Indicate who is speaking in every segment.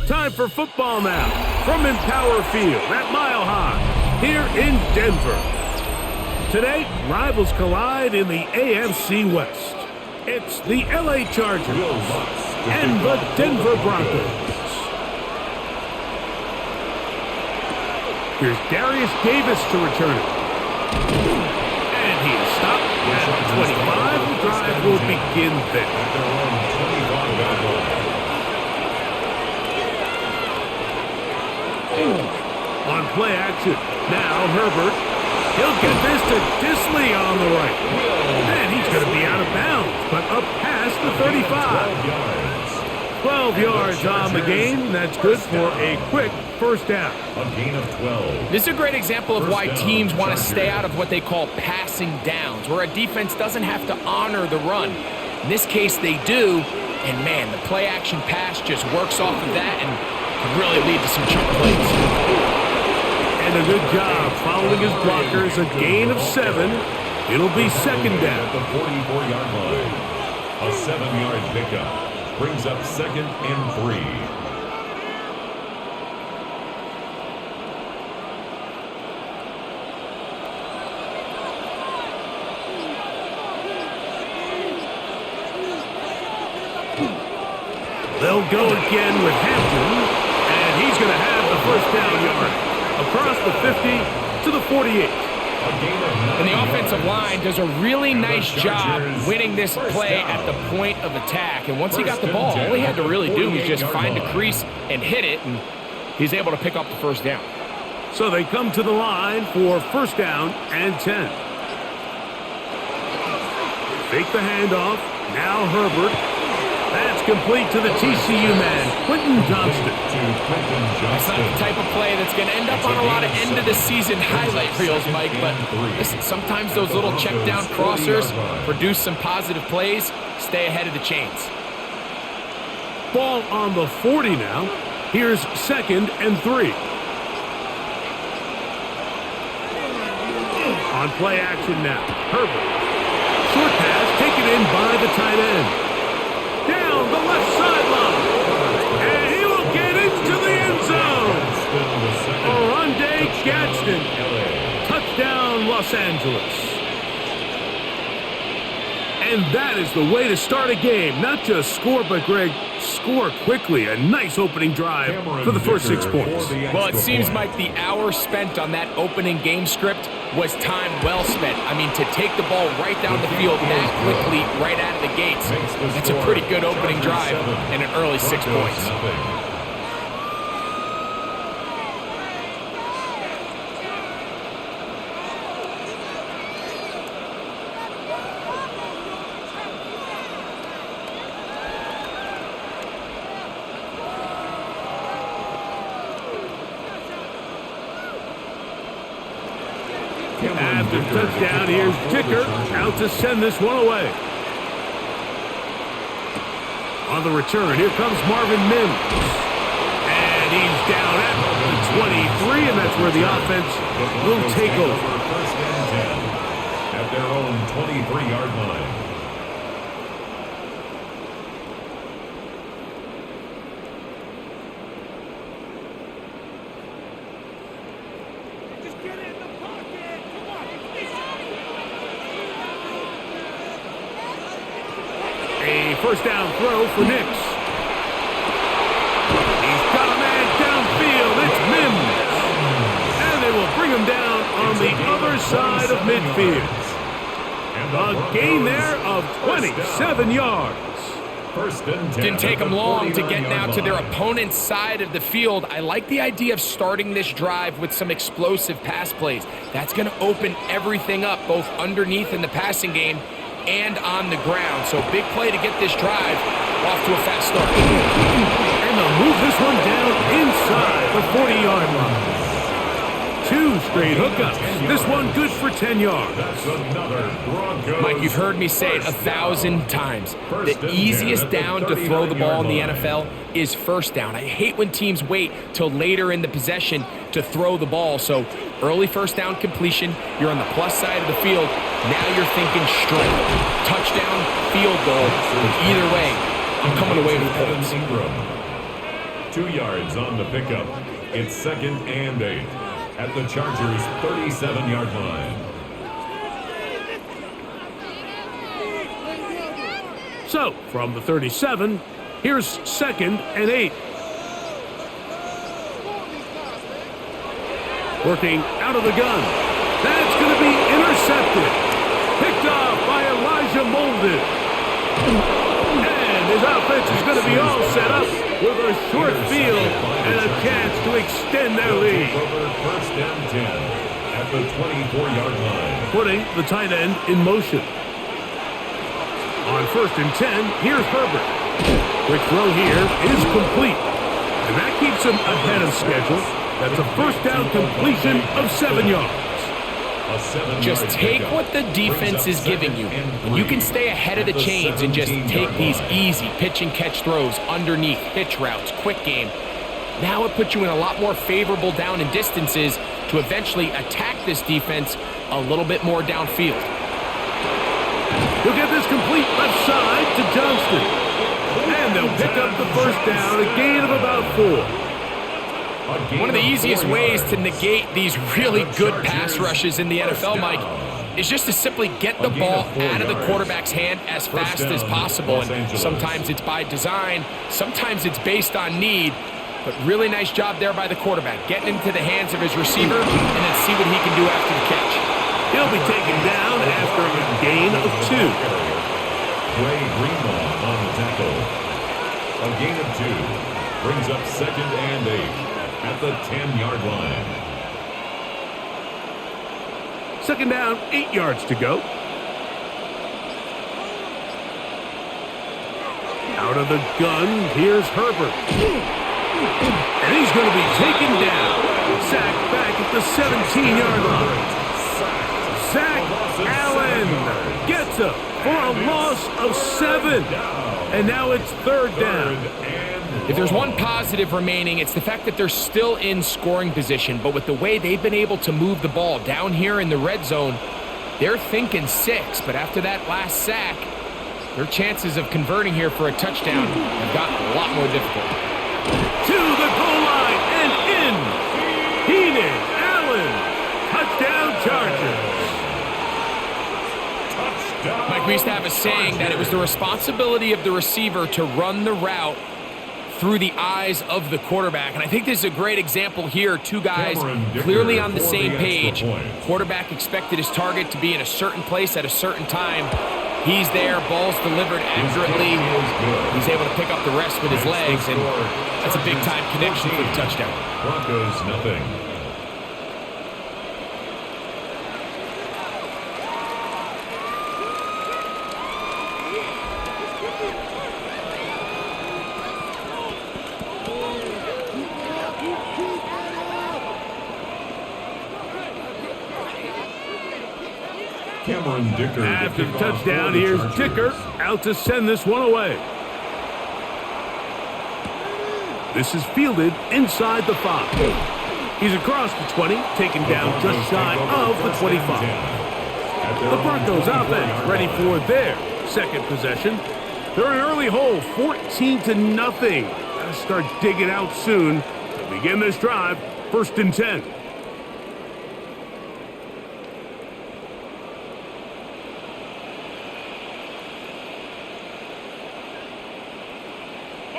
Speaker 1: Time for football now from Empower Field at Mile High here in Denver. Today, rivals collide in the AFC West. It's the LA Chargers and the Denver Broncos. Here's Darius Davis to return it. And he is stopped at the 25. The drive will begin there. On play action, now Herbert. He'll get this to Disley on the right. And he's going to be out of bounds, but up past the 35. 12 yards on the game. That's good for a quick first down.
Speaker 2: A gain of 12.
Speaker 3: This is a great example of why teams want to stay out of what they call passing downs, where a defense doesn't have to honor the run. In this case, they do. And, man, the play-action pass just works off of that and can really lead to some chunk plays.
Speaker 1: And a good job following his blockers, a gain of 7. It'll be second down.
Speaker 2: At the 44-yard line. A 7-yard pickup brings up 2nd and 3.
Speaker 1: They'll go again with Hampton, and he's going to have the first down yard. Across the 50 to the 48.
Speaker 3: And the offensive line does a really nice job winning this play at the point of attack. And once he got the ball, all he had to really do was just find a crease and hit it, and he's able to pick up the first down.
Speaker 1: So they come to the line for first down and 10. Fake the handoff. Now Herbert. That's complete to the TCU man, Quentin Johnston.
Speaker 3: That's not the type of play that's going to end up on a lot of end-of-the-season highlight reels, Mike. But listen, sometimes those little check-down crossers produce some positive plays. Stay ahead of the chains.
Speaker 1: Ball on the 40 now. Here's 2nd and 3. On play action now. Herbert. Short pass taken in by the tight end. Down the left sideline. And he will get into the end zone. Oronde Gadsden. Touchdown, Los Angeles. And that is the way to start a game. Not just score, but, Greg, score quickly. A nice opening drive for the first 6 points.
Speaker 3: Well, it seems like the hour spent on that opening game script was time well spent. I mean, to take the ball right down the field that quickly, right out of the gates, that's a pretty good opening drive and an early 6 points.
Speaker 1: After touchdown, here's Ticker out to send this one away. On the return, here comes Marvin Mims. And he's down at the 23, and that's where the offense will take over.
Speaker 2: First and 10 at their own 23-yard line.
Speaker 1: First down throw for Nix. He's got a man downfield. It's Mims. And they will bring him down on the other side of midfield. A gain there of 27 yards.
Speaker 3: Didn't take them long to get now to their opponent's side of the field. I like the idea of starting this drive with some explosive pass plays. That's going to open everything up, both underneath in the passing game and on the ground. So big play to get this drive off to a fast start.
Speaker 1: And they'll move this one down inside the 40-yard line. 2 straight hookups. This one good for 10 yards.
Speaker 2: That's another Broncos.
Speaker 3: Mike, you've heard me say it 1,000 times. The easiest down to throw the ball in the NFL is first down. I hate when teams wait till later in the possession to throw the ball. So early first down completion, you're on the plus side of the field. Now you're thinking straight. Touchdown, field goal. Either way, I'm coming away with points.
Speaker 2: 2 yards on the pickup. It's 2nd and 8 at the Chargers' 37-yard line.
Speaker 1: So, from the 37, here's 2nd and 8. Working out of the gun. That's going to be intercepted. Picked off by Elijah Molden. And his offense is going to be all set up with a short field and a chance to extend their lead.
Speaker 2: First and 10 at the 24-yard line.
Speaker 1: Putting the tight end in motion. On 1st and 10, here's Herbert. Quick throw here is complete. And that keeps him ahead of schedule. That's a first down completion of 7 yards.
Speaker 3: Just take what the defense is giving you. And you can stay ahead of the chains and just take these easy pitch and catch throws underneath, pitch routes, quick game. Now it puts you in a lot more favorable down and distances to eventually attack this defense a little bit more downfield.
Speaker 1: He'll get this complete left side to Johnston. And they'll pick up the first down, a gain of about 4.
Speaker 3: One of the easiest ways to negate these really good pass rushes in the NFL, Mike, is just to simply get the ball out of the quarterback's hand as fast as possible. And sometimes it's by design, sometimes it's based on need, but really nice job there by the quarterback, getting into the hands of his receiver and then see what he can do after the catch.
Speaker 1: He'll be taken down after a gain of 2.
Speaker 2: Dre Greenlaw on the tackle. A gain of 2 brings up 2nd and 8 at the 10-yard line.
Speaker 1: 2nd down, 8 yards to go. Out of the gun, here's Herbert. And he's going to be taken down. Sacked back at the 17-yard line. Zach Allen gets up for a loss of 7. And now it's 3rd down.
Speaker 3: If there's one positive remaining, it's the fact that they're still in scoring position. But with the way they've been able to move the ball down here in the red zone, they're thinking 6. But after that last sack, their chances of converting here for a touchdown have gotten a lot more difficult.
Speaker 1: To the goal line and in. Keenan Allen. Touchdown Chargers.
Speaker 3: Mike, we used to have a saying that it was the responsibility of the receiver to run the route through the eyes of the quarterback. And I think this is a great example here. Two guys clearly on the same page. Quarterback expected his target to be in a certain place at a certain time. He's there, ball's delivered accurately. He's able to pick up the rest with his legs, and that's a big-time connection for the touchdown.
Speaker 2: Broncos, nothing.
Speaker 1: After the touchdown, here's Dicker out to send this one away. This is fielded inside the 5. He's across the 20, taken down just shy of the 25. The Broncos offense ready for their second possession. They're an early hole, 14-0. Gotta start digging out soon to begin this drive. 1st and 10.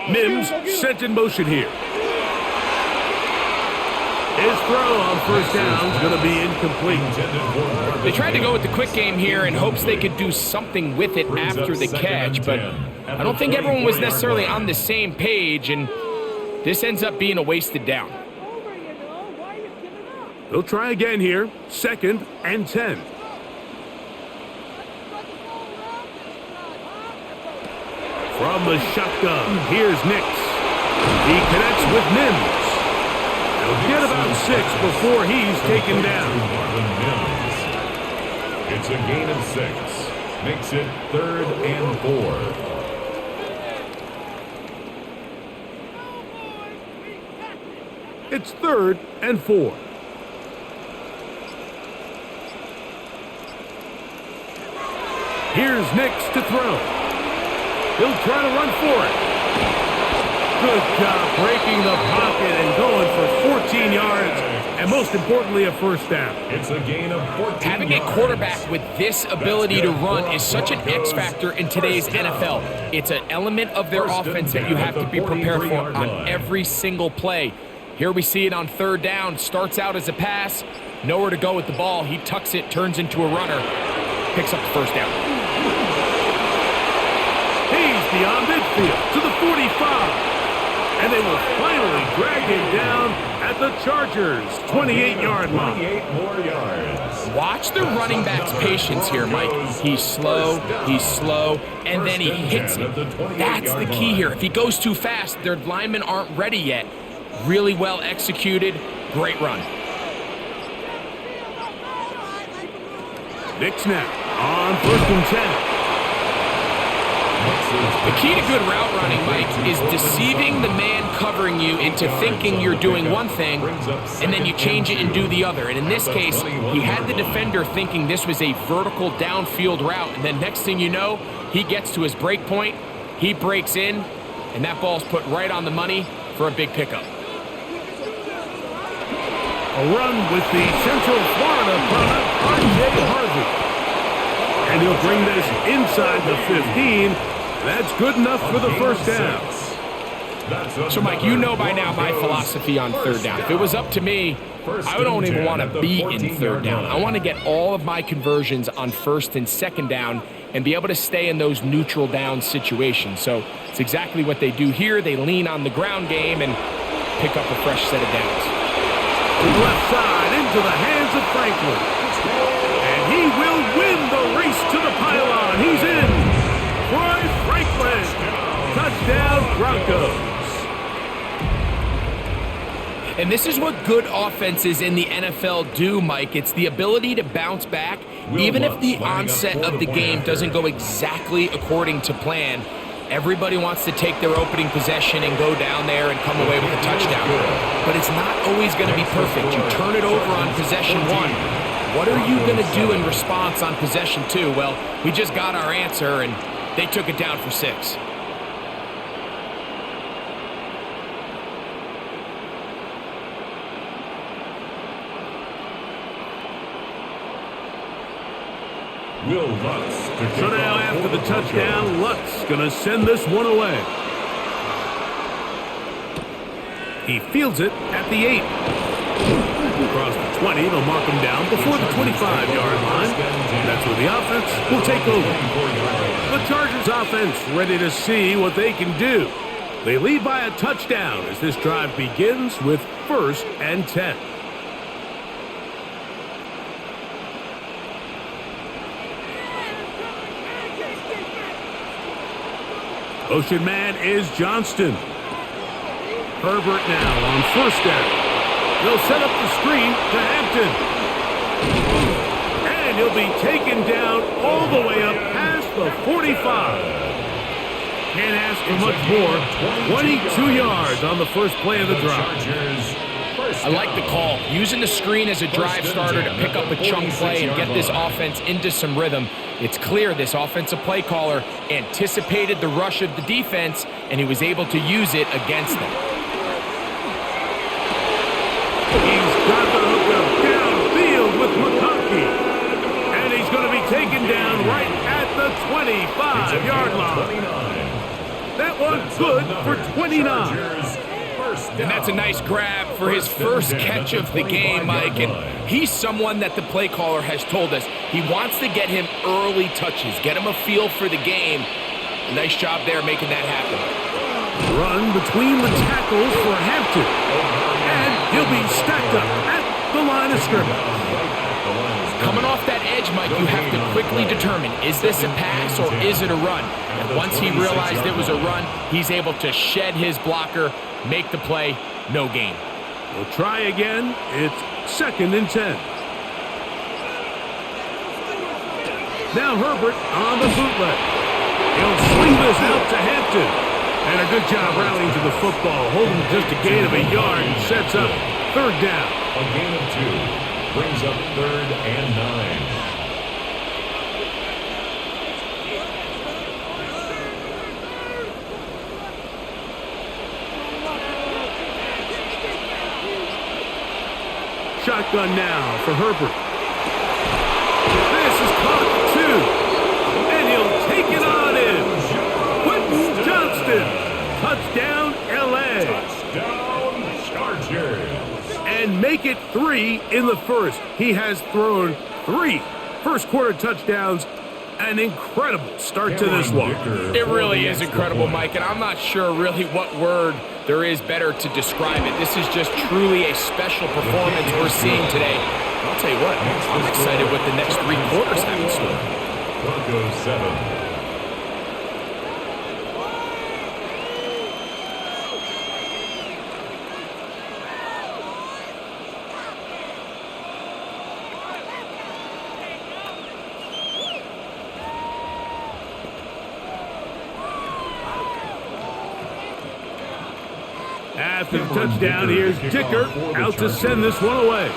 Speaker 1: Mims sent in motion here. His throw on 1st down is going to be incomplete.
Speaker 3: They tried to go with the quick game here in hopes they could do something with it after the catch, but I don't think everyone was necessarily on the same page, and this ends up being a wasted down.
Speaker 1: They'll try again here. 2nd and 10. From the shotgun, here's Nix. He connects with Mims. He'll get about 6 before he's taken down.
Speaker 2: It's a gain of 6. Makes it 3rd and 4.
Speaker 1: It's 3rd and 4. Here's Nix to throw. He'll try to run for it. Good job breaking the pocket and going for 14 yards, and most importantly, a first down.
Speaker 2: It's a gain of 14
Speaker 3: Having a quarterback with this ability to run is such an X factor in today's NFL. It's an element of their offense that you have to be prepared for on every single play. Here we see it on third down. Starts out as a pass, nowhere to go with the ball. He tucks it, turns into a runner, picks up the first down.
Speaker 1: He's beyond midfield to the 45. And they will finally drag him down at the Chargers' 28-yard line.
Speaker 2: 28 more yards.
Speaker 3: Watch the running back's patience here, Mike. He's slow, and then he hits it. That's the key here. If he goes too fast, their linemen aren't ready yet. Really well executed, great run.
Speaker 1: Nick snap on 1st and 10.
Speaker 3: The key to good route running, Mike, is deceiving the man covering you into thinking you're doing one thing, and then you change it and do the other. And in this case, he had the defender thinking this was a vertical downfield route, and then next thing you know, he gets to his break point, he breaks in, and that ball's put right on the money for a big pickup.
Speaker 1: A run with the Central Florida product, R.J. Harvey. And he'll bring this inside the 15. That's good enough for the first down.
Speaker 3: So, Mike, you know by now my philosophy on third down. If it was up to me, I don't even want to be in third down. I want to get all of my conversions on first and second down and be able to stay in those neutral down situations. So it's exactly what they do here. They lean on the ground game and pick up a fresh set of downs.
Speaker 1: To the left side, into the hands of Franklin. And he will win the race to the pylon. He's in. Troy Franklin. Touchdown, Broncos.
Speaker 3: And this is what good offenses in the NFL do, Mike. It's the ability to bounce back, even if the onset of the game doesn't go exactly according to plan. Everybody wants to take their opening possession and go down there and come away with a touchdown. But it's not always going to be perfect. You turn it over on possession one. What are you going to do in response on possession two? Well, we just got our answer, and they took it down for 6.
Speaker 1: So now after the touchdown, Lutz going to send this one away. He fields it at the 8. Across the 20, they'll mark him down before the 25-yard line. That's where the offense will take over. The Chargers offense ready to see what they can do. They lead by a touchdown as this drive begins with 1st and 10. Motion man is Johnston. Herbert now on 1st down. They'll set up the screen to Hampton. And he'll be taken down all the way up past the 45. Can't ask for much more. 22 yards on the first play of the drive.
Speaker 3: I like the call. Using the screen as a drive starter to pick up a chunk play and get this offense into some rhythm. It's clear this offensive play caller anticipated the rush of the defense, and he was able to use it against them.
Speaker 1: He's got the hookup downfield with McConkey. And he's going to be taken down right at the 25-yard line. That one's good for 29.
Speaker 3: And that's a nice grab for his first catch of the game, Mike. And he's someone that the play caller has told us he wants to get him early touches, get him a feel for the game. A nice job there making that happen.
Speaker 1: Run between the tackles for Hampton. And he'll be stacked up at the line of scrimmage.
Speaker 3: Coming off that edge, Mike, you have to quickly determine, is this a pass or is it a run? And once he realized it was a run, he's able to shed his blocker, make the play, no gain.
Speaker 1: We'll try again. It's 2nd and 10. Now Herbert on the bootleg. He'll swing this out to Hampton. And a good job rallying to the football, holding just a gain of a yard and sets up 3rd down.
Speaker 2: A gain of 2 brings up 3rd and 9.
Speaker 1: shotgun now for Herbert. This is caught 2. And he'll take it on in. Quentin Johnston. Touchdown, L.A.
Speaker 2: Touchdown, Chargers.
Speaker 1: And make it 3 in the first. He has thrown 3 first-quarter touchdowns. An incredible start to this one.
Speaker 3: It really is incredible, Mike, and I'm not sure really what word there is better to describe it. This is just truly a special performance we're seeing today. I'll tell you what, I'm excited what the next 3 quarters have in store.
Speaker 2: Broncos 7.
Speaker 1: After the touchdown, here's Dicker out to send this one away.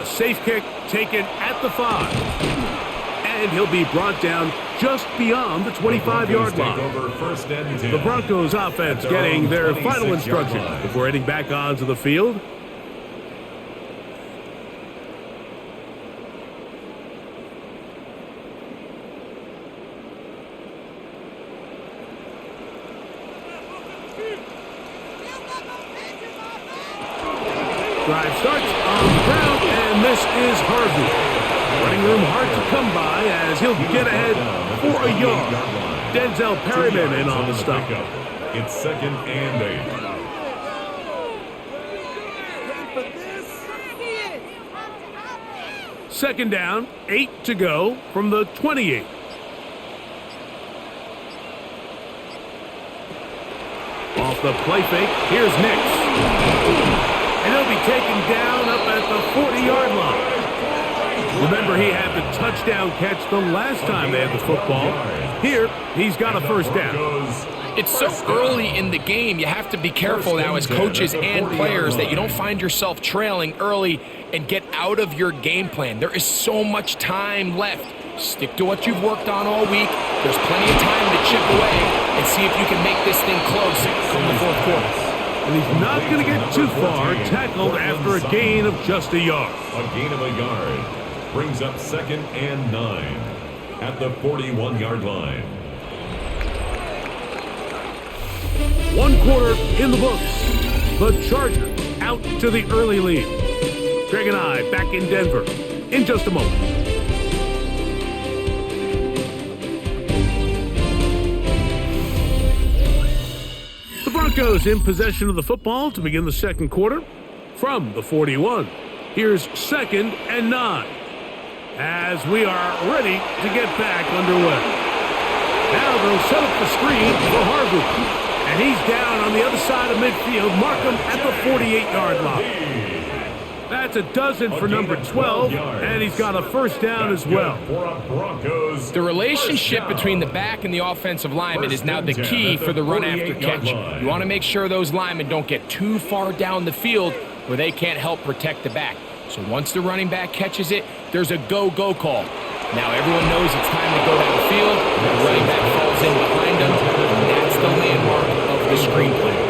Speaker 1: A safe kick taken at the 5. And he'll be brought down just beyond the 25-yard line. The Broncos offense getting their final instructions before heading back onto the field. Drive starts on the ground, and this is Harvey. Running room hard to come by as he'll get ahead for a yard. Denzel Perryman in on the stop.
Speaker 2: It's 2nd and 8.
Speaker 1: Second down, 8 to go from the 28. Off the play fake, here's Nix. And he'll be taken down up at the 40-yard line. Remember, he had the touchdown catch the last time they had the football. Here, he's got a first down.
Speaker 3: It's so early in the game, you have to be careful now as coaches and players that you don't find yourself trailing early and get out of your game plan. There is so much time left. Stick to what you've worked on all week. There's plenty of time to chip away and see if you can make this thing close come the fourth quarter.
Speaker 1: And he's not going to get too far, tackled after a gain of just a yard.
Speaker 2: A gain of a yard brings up 2nd and 9 at the 41-yard line.
Speaker 1: 1 quarter in the books. The Chargers out to the early lead. Greg and I back in Denver in just a moment. Broncos in possession of the football to begin the second quarter from the 41. Here's 2nd and 9 as we are ready to get back underway. Now they'll set up the screen for Harvey. And he's down on the other side of midfield. Mark him at the 48-yard line. That's a dozen for number 12, and he's got a first down as well.
Speaker 3: The relationship between the back and the offensive lineman is now the key for the run after catch. You want to make sure those linemen don't get too far down the field where they can't help protect the back. So once the running back catches it, there's a go-go call. Now everyone knows it's time to go downfield. The running back falls in behind them, and that's the landmark of the screenplay.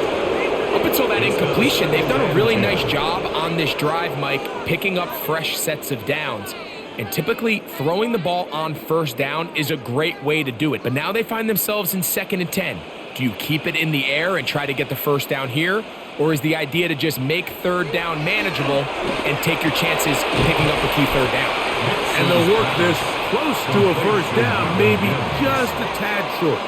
Speaker 3: Up until that incompletion, they've done a really nice job on this drive, Mike, picking up fresh sets of downs. And typically, throwing the ball on first down is a great way to do it. But now they find themselves in 2nd and 10. Do you keep it in the air and try to get the first down here? Or is the idea to just make third down manageable and take your chances picking up a key third down?
Speaker 1: And they'll work this close to a first down, maybe just a tad short.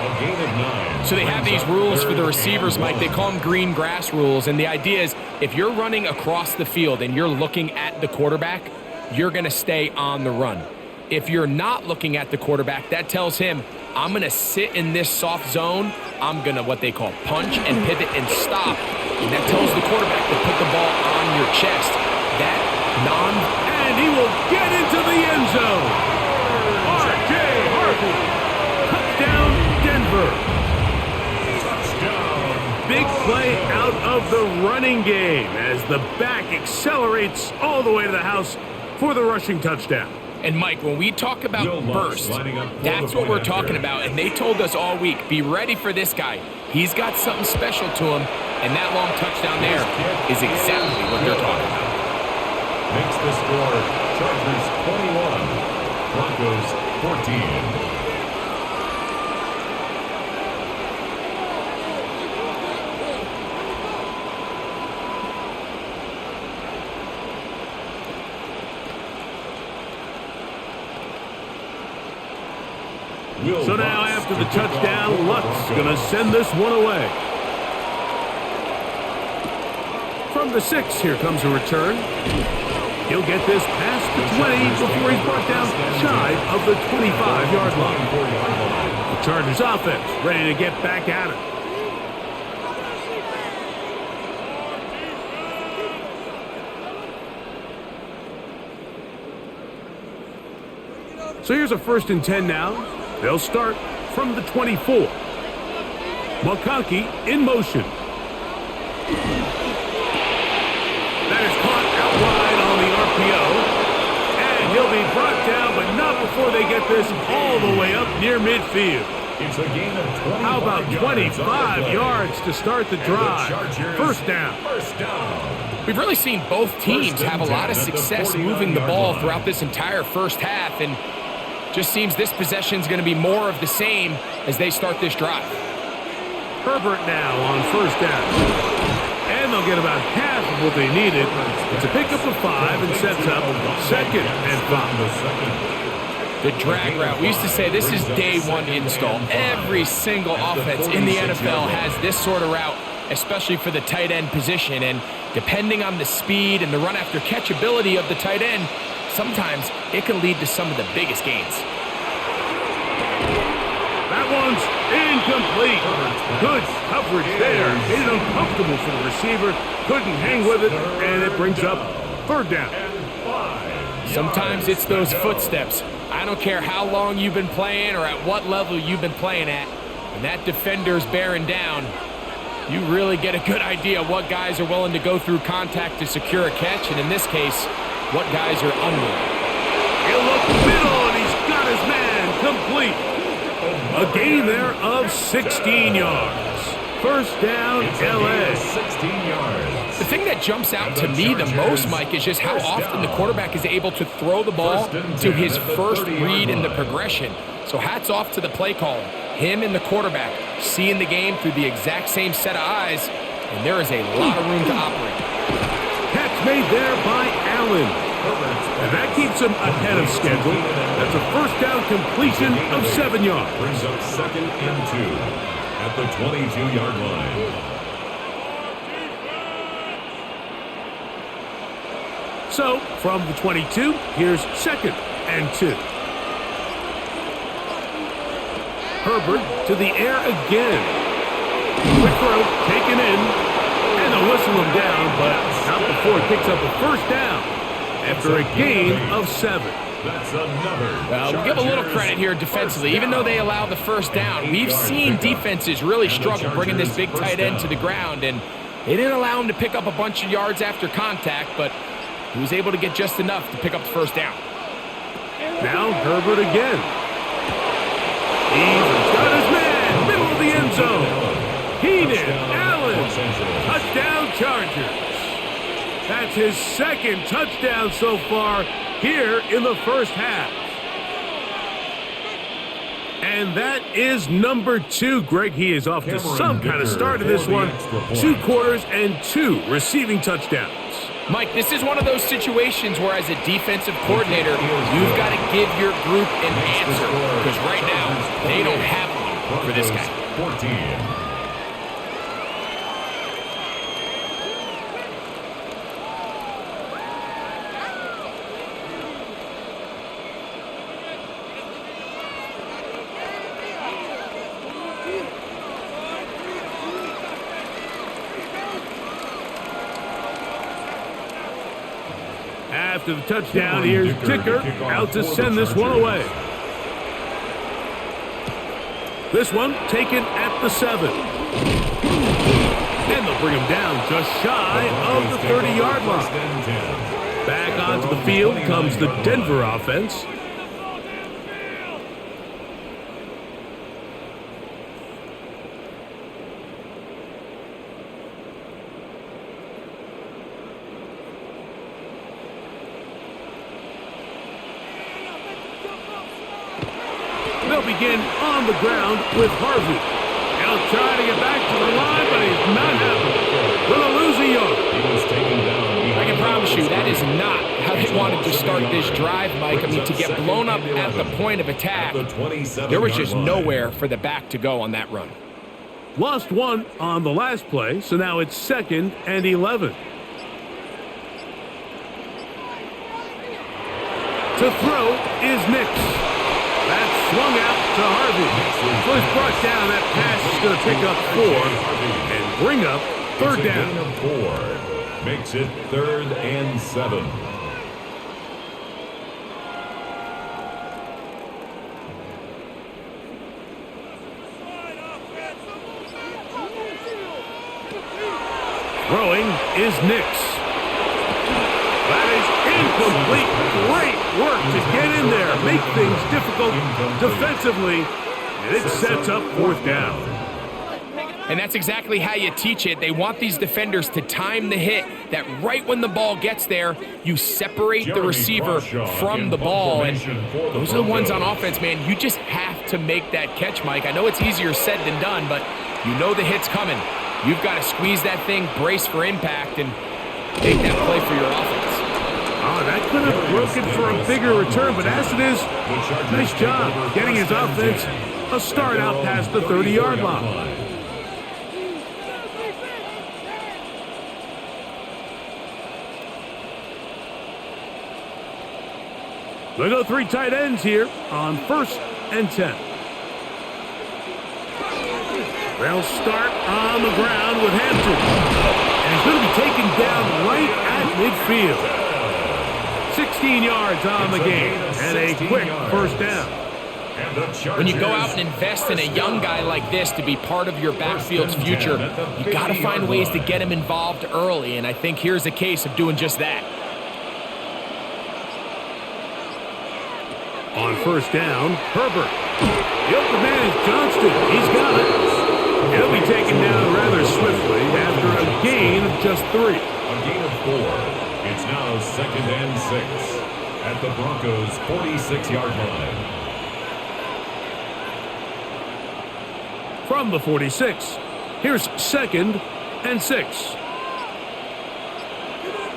Speaker 3: So they have these rules for the receivers, Mike. They call them green grass rules. And the idea is if you're running across the field and you're looking at the quarterback, you're going to stay on the run. If you're not looking at the quarterback, that tells him, I'm going to sit in this soft zone. I'm going to what they call punch and pivot and stop. And that tells the quarterback to put the ball on your chest.
Speaker 1: And he will get into the end zone. R.J. Harvey. Touchdown, Denver. Touchdown. Big play out of the running game as the back accelerates all the way to the house for the rushing touchdown.
Speaker 3: And, Mike, when we talk about burst, that's what we're talking about. And they told us all week, be ready for this guy. He's got something special to him, and that long touchdown there is exactly what they're talking about.
Speaker 2: Makes the score Chargers 21, Broncos 14.
Speaker 1: So now after the touchdown, Luck's going to send this one away. From the 6, here comes a return. He'll get this past the 20 before he's brought down shy of the 25-yard line. The Chargers offense ready to get back at it. So here's a 1st and 10 now. They'll start from the 24. McConkey in motion. That is caught out wide on the RPO. And he'll be brought down, but not before they get this all the way up near midfield.
Speaker 2: It's a gain of 25
Speaker 1: How about 25 yards to start the drive? First down.
Speaker 3: We've really seen both teams have a lot of success moving the ball throughout this entire first half, and just seems this possession is going to be more of the same as they start this drive.
Speaker 1: Herbert now on 1st down. And they'll get about half of what they needed. It's a pickup of 5 and sets up 2nd and 5.
Speaker 3: The drag route. We used to say this is day one install. Every single offense in the NFL has this sort of route, especially for the tight end position. And depending on the speed and the run after catch ability of the tight end, sometimes it can lead to some of the biggest gains.
Speaker 1: That one's incomplete. Good coverage there. Made it uncomfortable for the receiver. Couldn't hang with it, and it brings up 3rd down.
Speaker 3: Sometimes it's those footsteps. I don't care how long you've been playing or at what level you've been playing at. When that defender's bearing down, you really get a good idea of what guys are willing to go through contact to secure a catch, and in this case, what guys are unwilling.
Speaker 1: He'll look middle, and he's got his man complete. A gain there of 16 yards. 1st down, LA.
Speaker 2: 16 yards.
Speaker 3: The thing that jumps out to me the most, Mike, is just how often the quarterback is able to throw the ball to his first read in the progression. So hats off to the play caller. Him and the quarterback seeing the game through the exact same set of eyes, and there is a lot of room to operate.
Speaker 1: Catch made there by Allen. And that keeps him ahead of schedule. That's a 1st down completion of 7 yards.
Speaker 2: Brings up 2nd and 2 at the 22-yard line.
Speaker 1: So, from the 22, here's 2nd and 2. Herbert to the air again. Quick throw, taken in, and they'll whistle him down, but not before he picks up a 1st down after a gain of 7.
Speaker 2: That's another.
Speaker 3: Well, we'll give a little credit here defensively. Even though they allow the 1st down, we've seen defenses really struggle bringing this big tight end to the ground, and they didn't allow him to pick up a bunch of yards after contact, but he was able to get just enough to pick up the 1st down.
Speaker 1: Now Herbert again. He's got his man, middle of the end zone. Keenan Allen, touchdown Chargers. That's his 2nd touchdown so far here in the first half. And that is number 2. Greg, he is off to some kind of start in this one. 2 quarters and 2 receiving touchdowns.
Speaker 3: Mike, this is one of those situations where as a defensive coordinator, you've got to give your group an answer. Because right now, they don't have one for this guy.
Speaker 2: 14.
Speaker 1: After the touchdown, here's Dicker out to send this one away. This one taken at the 7. And they'll bring him down just shy of the 30-yard line. Back onto the field comes the Denver offense. begin on the ground with Harvey. He'll try to get back to the line, but he's not happening. Gonna lose a yard.
Speaker 2: He was taken down.
Speaker 3: I can promise you that is not how they wanted to start this drive, Mike. I mean, to get blown up at the point of attack, there was just nowhere for the back to go on that run.
Speaker 1: Lost one on the last play, so now it's 2nd and 11. To throw is Nix. That's swung out to Harvey. So he's brought down. That pass is going to pick up 4 and bring up 3rd down.
Speaker 2: Gain of 4 makes it 3rd and 7.
Speaker 1: Throwing is Nix. That is incomplete. Great work to get in there, make things difficult defensively, and it sets up 4th down.
Speaker 3: And that's exactly how you teach it. They want these defenders to time the hit, that right when the ball gets there, you separate the receiver from the ball. And those are the ones on offense, man. You just have to make that catch, Mike. I know it's easier said than done, but you know the hit's coming. You've got to squeeze that thing, brace for impact, and make that play for your offense.
Speaker 1: Oh, that could have broken for a bigger return, but as it is, nice job getting his offense a start out past the 30-yard line. They go 3 tight ends here on 1st and 10. They'll start on the ground with Hampton. And he's going to be taken down right at midfield. 16 yards on the game and a quick 1st down.
Speaker 3: When you go out and invest in a young guy like this to be part of your backfield's future, you got to find ways to get him involved early, and I think here's a case of doing just that.
Speaker 1: On 1st down, Herbert. The open man is Johnston. He's got it. He'll be taken down rather swiftly after a gain of just 3.
Speaker 2: A gain of 4. It's now 2nd and 6 at the Broncos' 46-yard line.
Speaker 1: From the 46, here's 2nd and 6.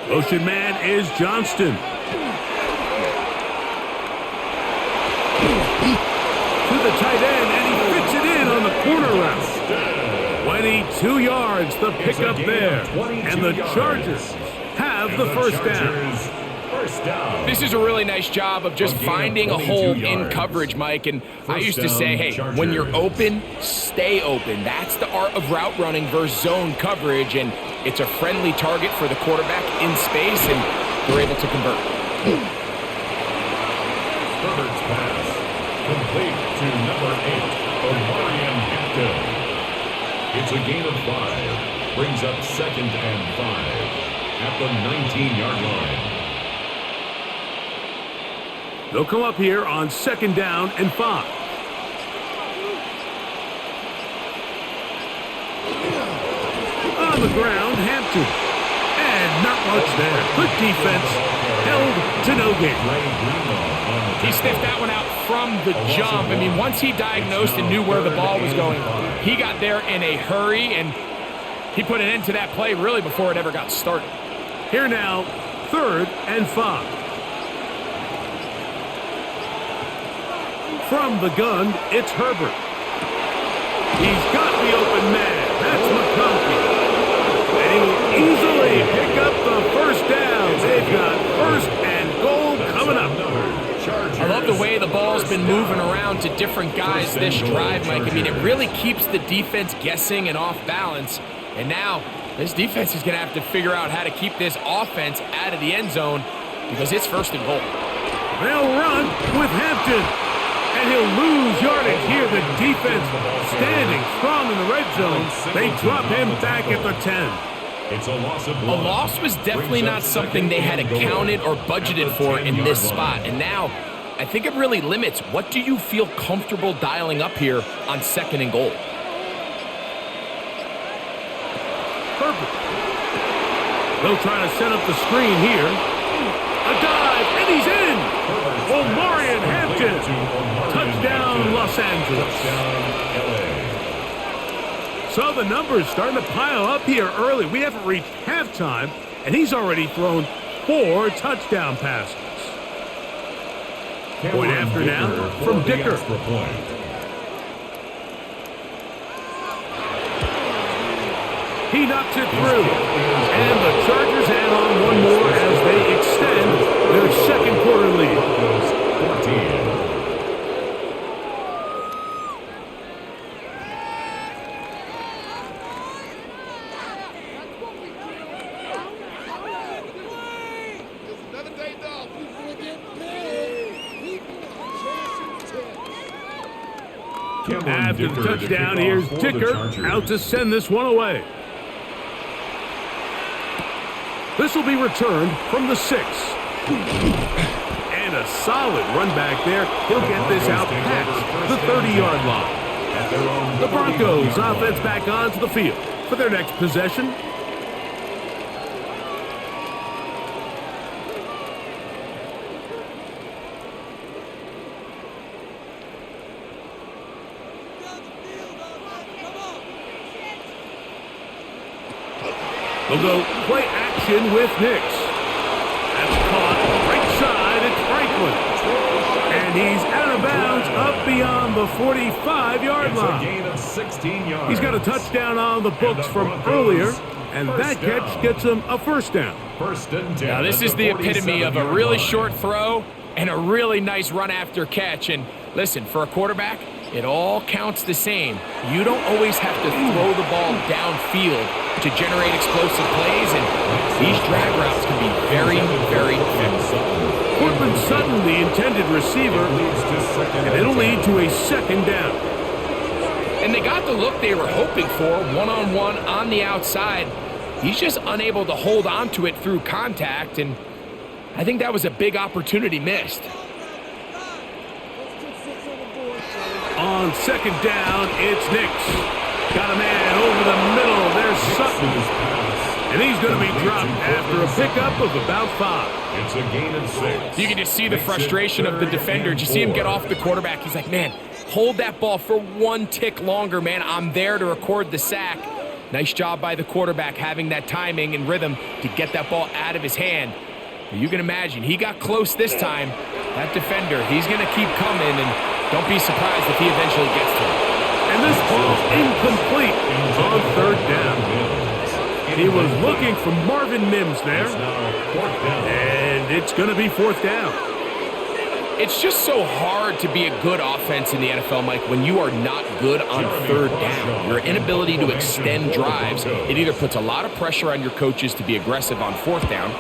Speaker 1: Motion man is Johnston. To the tight end, and he fits it in on the corner route. 22 yards, the pickup there. And the Chargers have the 1st down.
Speaker 3: This is a really nice job of just finding a hole in coverage, Mike. And I used to say, hey, when you're open, stay open. That's the art of route running versus zone coverage. And it's a friendly target for the quarterback in space, and they're able to convert.
Speaker 2: Herbert's pass complete to number 8, Omarion Hampton. It's a gain of 5. Brings up 2nd and 5 at the 19-yard line.
Speaker 1: They'll come up here on 2nd down and 5. On the ground, Hampton. And not much there. Good defense. Held to no gain.
Speaker 3: He sniffed that one out from the jump. I mean, once he diagnosed and knew where the ball was going, he got there in a hurry, and he put an end to that play really before it ever got started.
Speaker 1: Here now, 3rd and 5. From the gun, it's Herbert. He's got the open man. That's McConkey. And he will easily pick up the 1st down. They've got 1st and goal coming up.
Speaker 3: I love the way the ball's been moving around to different guys this drive, Mike. I mean, it really keeps the defense guessing and off balance. And now, this defense is going to have to figure out how to keep this offense out of the end zone because it's 1st and goal.
Speaker 1: They'll run with Hampton. And he'll lose yardage here. The defense standing strong in the red zone. They drop him back at the 10.
Speaker 2: It's a loss of 1.
Speaker 3: A loss was definitely not something they had accounted or budgeted for in this spot. And now, I think it really limits what do you feel comfortable dialing up here on 2nd and goal.
Speaker 1: Herbert. They'll try to set up the screen here. A dive, and he's in. Omarion Hampton. Touchdown, Los Los Angeles. So the numbers starting to pile up here early. We haven't reached halftime, and he's already thrown 4 touchdown passes. Point after now from Dicker. He knocks it through. And the Chargers add on one more as they extend their second quarter lead.
Speaker 2: 14.
Speaker 1: After the touchdown, here's Dicker out to send this one away. This will be returned from the 6. And a solid run back there. He'll get this out past the 30-yard line. The Broncos offense back onto the field for their next possession. They'll go play action with Nix. That's caught right side. It's Franklin. And he's out of bounds up beyond the 45-yard line.
Speaker 2: It's a gain of 16 yards.
Speaker 1: He's got a touchdown on the books from earlier, and that catch gets him a first down.
Speaker 2: First and 10.
Speaker 3: Now, this is the epitome of a really short throw and a really nice run after catch. And listen, for a quarterback, it all counts the same. You don't always have to throw the ball downfield to generate explosive plays, and these drag routes can be very, very effective.
Speaker 1: Cortland Sutton, the intended receiver, and it'll lead to a second down.
Speaker 3: And they got the look they were hoping for, one-on-one on the outside. He's just unable to hold on to it through contact, and I think that was a big opportunity missed.
Speaker 1: On second down, it's Nix. Got a man over the middle. There's Sutton. And he's going to be dropped after a pickup of about 5.
Speaker 2: It's a gain of 6.
Speaker 3: You can just see the frustration of the defender. Did you see him get off the quarterback? He's like, man, hold that ball for one tick longer, man. I'm there to record the sack. Nice job by the quarterback having that timing and rhythm to get that ball out of his hand. But you can imagine, he got close this time. That defender, he's going to keep coming, and don't be surprised if he eventually gets to him.
Speaker 1: And this ball's incomplete on third down. He was looking for Marvin Mims there. And it's going to be fourth down.
Speaker 3: It's just so hard to be a good offense in the NFL, Mike, when you are not good on third down. Your inability to extend drives, it either puts a lot of pressure on your coaches to be aggressive on fourth down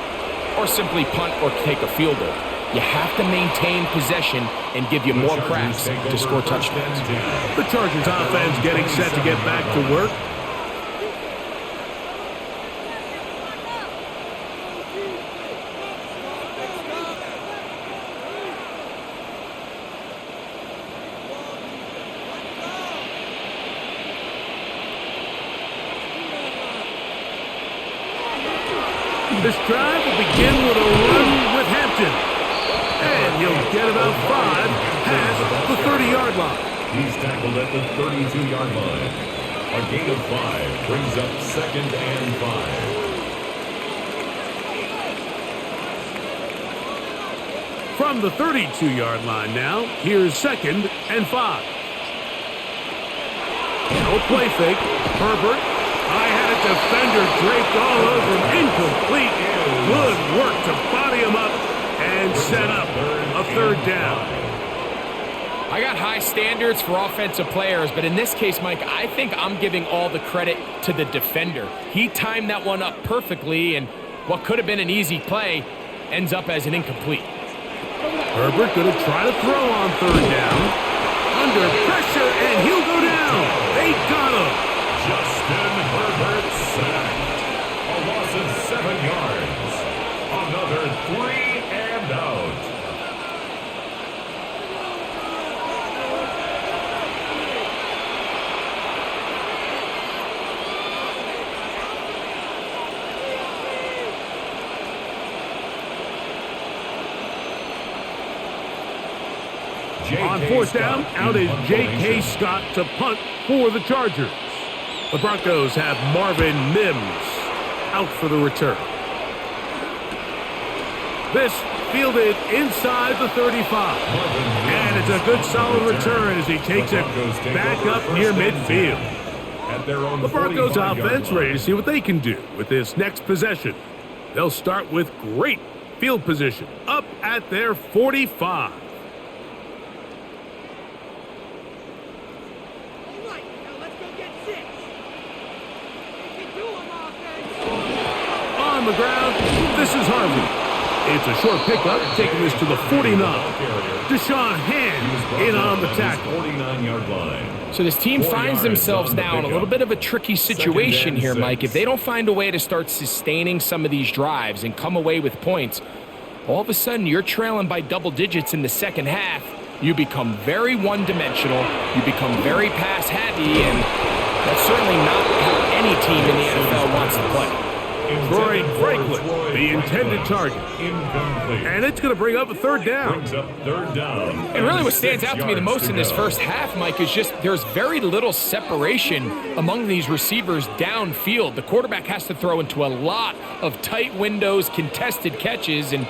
Speaker 3: or simply punt or take a field goal. You have to maintain possession and give you more cracks to score touchdowns.
Speaker 1: The Chargers offense getting set to get back to work. This drive will begin with a run with Hampton. And he'll get about 5 past the 30-yard line.
Speaker 2: He's tackled at the 32-yard line. A gain of 5 brings up second and 5.
Speaker 1: From the 32-yard line now, here's second and 5. No play fake. Herbert. I had a defender draped all over him. Incomplete. Good work to body him up and set up a third down.
Speaker 3: I got high standards for offensive players, but in this case, Mike, I think I'm giving all the credit to the defender. He timed that one up perfectly, and what could have been an easy play ends up as an incomplete.
Speaker 1: Herbert going to try to throw on third down. Under pressure, and he'll go down. They got him.
Speaker 2: Justin Herbert sacked. A loss of 7 yards. Another 3 and out.
Speaker 1: On fourth down, out is J.K. Scott to punt for the Chargers. The Broncos have Marvin Mims out for the return. This fielded inside the 35. And it's a good solid return as he takes it back up near midfield. The Broncos offense ready to see what they can do with this next possession. They'll start with great field position up at their 45. On the ground, this is Harvey. It's a short pickup, taking this to the 49. Deshaun Hand in on the tackle.
Speaker 2: 49-yard line.
Speaker 3: So this team finds themselves now in a little bit of a tricky situation here, Mike. If they don't find a way to start sustaining some of these drives and come away with points, all of a sudden you're trailing by double digits in the second half. You become very one-dimensional. You become very pass-heavy, and that's certainly not how any team in the NFL wants to play.
Speaker 1: Troy Franklin, the intended target. And it's going to bring up a third down.
Speaker 3: And really what stands out to me the most in this first half, Mike, is just there's very little separation among these receivers downfield. The quarterback has to throw into a lot of tight windows, contested catches, and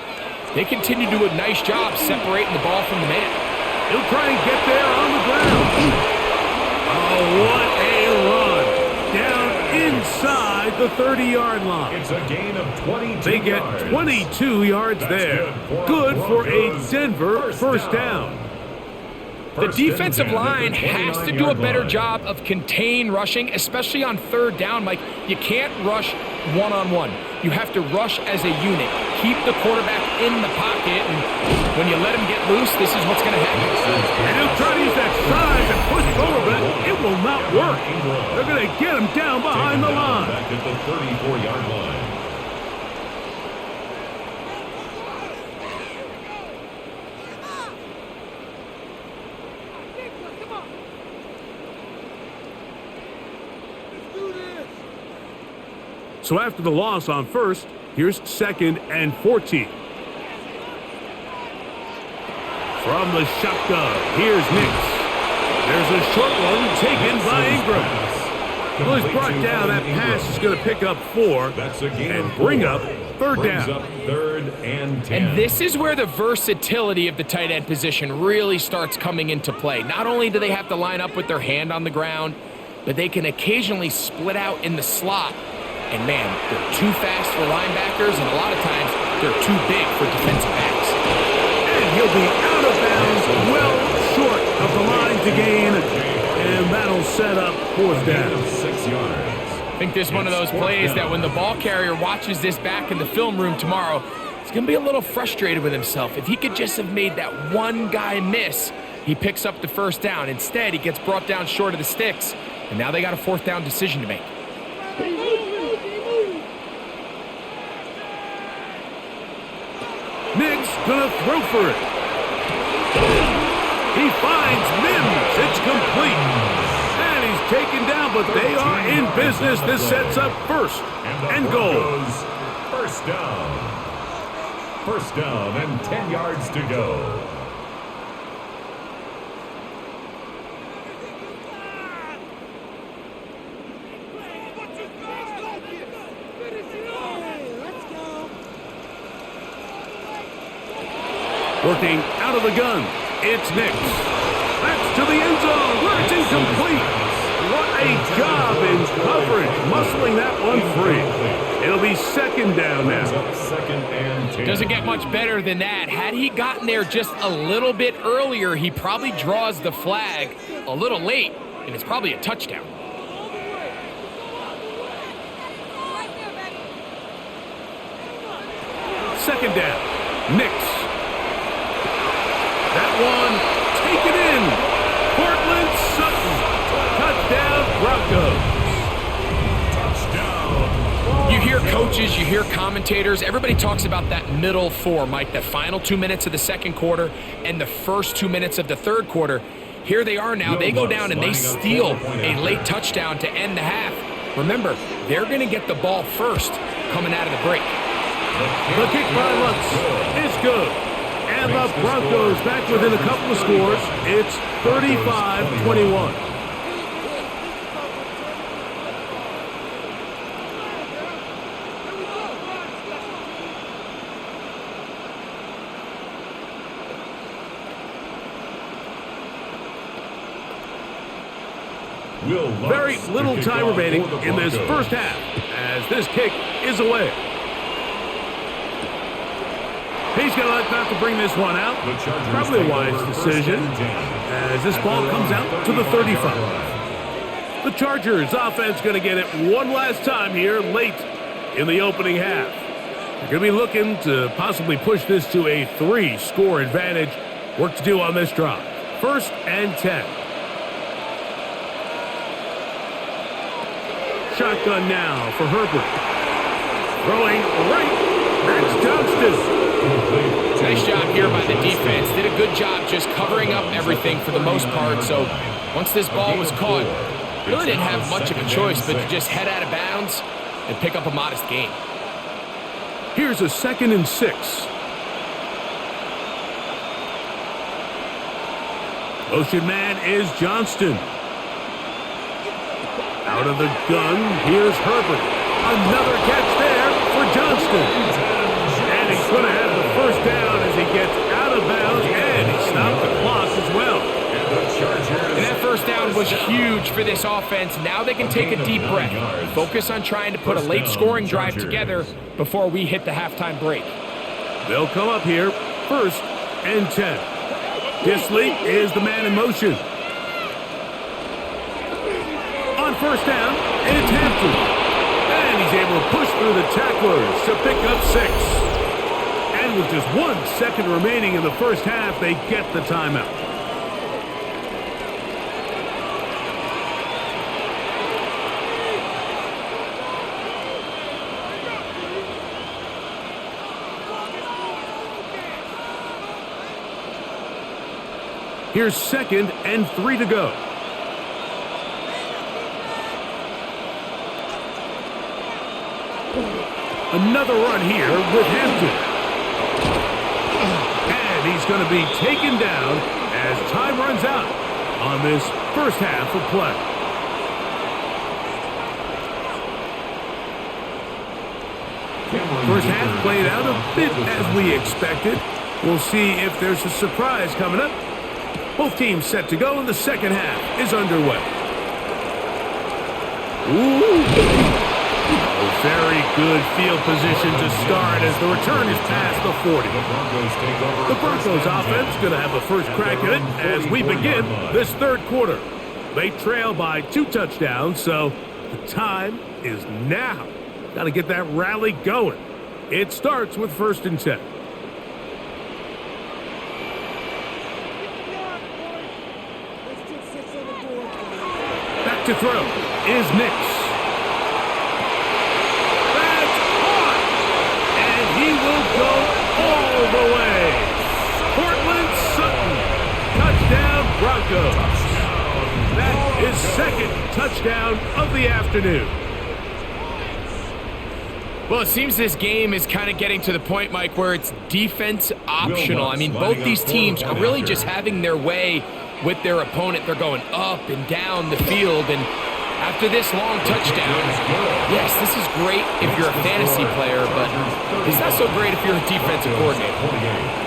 Speaker 3: they continue to do a nice job separating the ball from the man.
Speaker 1: He'll try and get there on the ground. Oh, what a run. Down inside the 30-yard line.
Speaker 2: It's a gain of 22
Speaker 1: They get 22 yards there. Good for a Denver first down.
Speaker 3: The defensive line has to do a better job of contain rushing, especially on third down, Mike. You can't rush one-on-one. You have to rush as a unit. Keep the quarterback in the pocket, and when you let him get loose, this is what's going to happen.
Speaker 1: And he'll try to use that size and push forward, but it will not work. They're going to get him down behind the line.
Speaker 2: Back at the 34-yard line.
Speaker 1: So after the loss on first, here's 2nd and 14. From the shotgun, here's Nix. There's a short one taken by Ingram. Well, he's brought down. That pass is going to pick up 4 and bring up third down.
Speaker 2: Third and 10.
Speaker 3: And this is where the versatility of the tight end position really starts coming into play. Not only do they have to line up with their hand on the ground, but they can occasionally split out in the slot. And, man, they're too fast for linebackers, and a lot of times they're too big for defensive backs.
Speaker 1: And he'll be out of bounds, well short of the line to gain, and that'll set up fourth down.
Speaker 2: 6 yards.
Speaker 3: I think this is one of those plays that when the ball carrier watches this back in the film room tomorrow, he's going to be a little frustrated with himself. If he could just have made that one guy miss, he picks up the first down. Instead, he gets brought down short of the sticks, and now they got a fourth down decision to make.
Speaker 1: Nick's gonna throw for it. He finds Mims. It's complete. And he's taken down, but they are in business. This sets up first and goal.
Speaker 2: First down. First down and 10 yards to go.
Speaker 1: Working out of the gun, it's Nix. That's to the end zone where it's incomplete. What a job in coverage, muscling that one free. It'll be second down now.
Speaker 2: Second and 10.
Speaker 3: Doesn't get much better than that. Had he gotten there just a little bit earlier, he probably draws the flag a little late, and it's probably a touchdown.
Speaker 1: Second down, Nix. That one taken in. Portland Sutton. Touchdown, Broncos.
Speaker 3: You hear coaches, you hear commentators, everybody talks about that middle four, Mike, the final 2 minutes of the second quarter and the first 2 minutes of the third quarter. Here they are now. They go down and they steal a late touchdown to end the half. Remember, they're going to get the ball first coming out of the break.
Speaker 1: The kick by Lutz is good. And the Broncos back within a couple of scores. It's 35-21. Very little time remaining in this first half as this kick is away. He's going to let that to bring this one out. Probably a wise decision as this ball comes out to the 35. The Chargers offense going to get it one last time here late in the opening half. They're going to be looking to possibly push this to a 3-score advantage. Work to do on this drive. 1st and 10. Shotgun now for Herbert. Throwing right. That's Johnston.
Speaker 3: Nice job here by the defense. Did a good job just covering up everything for the most part. So once this ball was caught, really didn't have much of a choice but to just head out of bounds and pick up a modest gain.
Speaker 1: Here's a 2nd and 6. Motion man is Johnston. Out of the gun, here's Herbert. Another catch there for Johnston. And he's going to have the first down as he gets out of bounds, and he stopped the clock as well.
Speaker 3: And that first down was huge for this offense. Now they can take a deep breath. Focus on trying to put a late scoring drive together before we hit the halftime break.
Speaker 1: They'll come up here, 1st and 10. Disley is the man in motion. On first down, it's Hampton. And he's able to push through the tacklers to pick up 6. And with just 1 second remaining in the first half, they get the timeout. Here's 2nd and 3 to go. Another run here with Hampton. And he's going to be taken down as time runs out on this first half of play. First half played out a bit as we expected. We'll see if there's a surprise coming up. Both teams set to go, and the second half is underway. Ooh. Very good field position to start as the return is past the 40. The Broncos offense going to have the first crack at it as we begin this third quarter. They trail by 2 touchdowns, so the time is now. Got to get that rally going. It starts with 1st and 10. Back to throw is Nix. That's caught! And he will go all the way. Cortland Sutton. Touchdown Broncos. That is 2nd touchdown of the afternoon.
Speaker 3: Well, it seems this game is kind of getting to the point, Mike, where it's defense optional. I mean, both these teams are really just having their way with their opponent. They're going up and down the field, and after this long touchdown, yes, this is great if you're a fantasy player, but it's not so great if you're a defensive coordinator.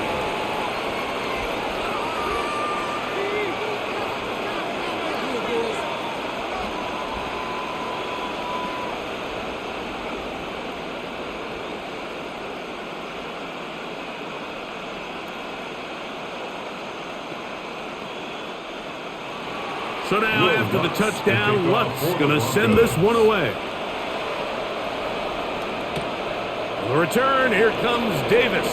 Speaker 1: So now, after the touchdown, Luck's going to send this one away. On the return, here comes Davis.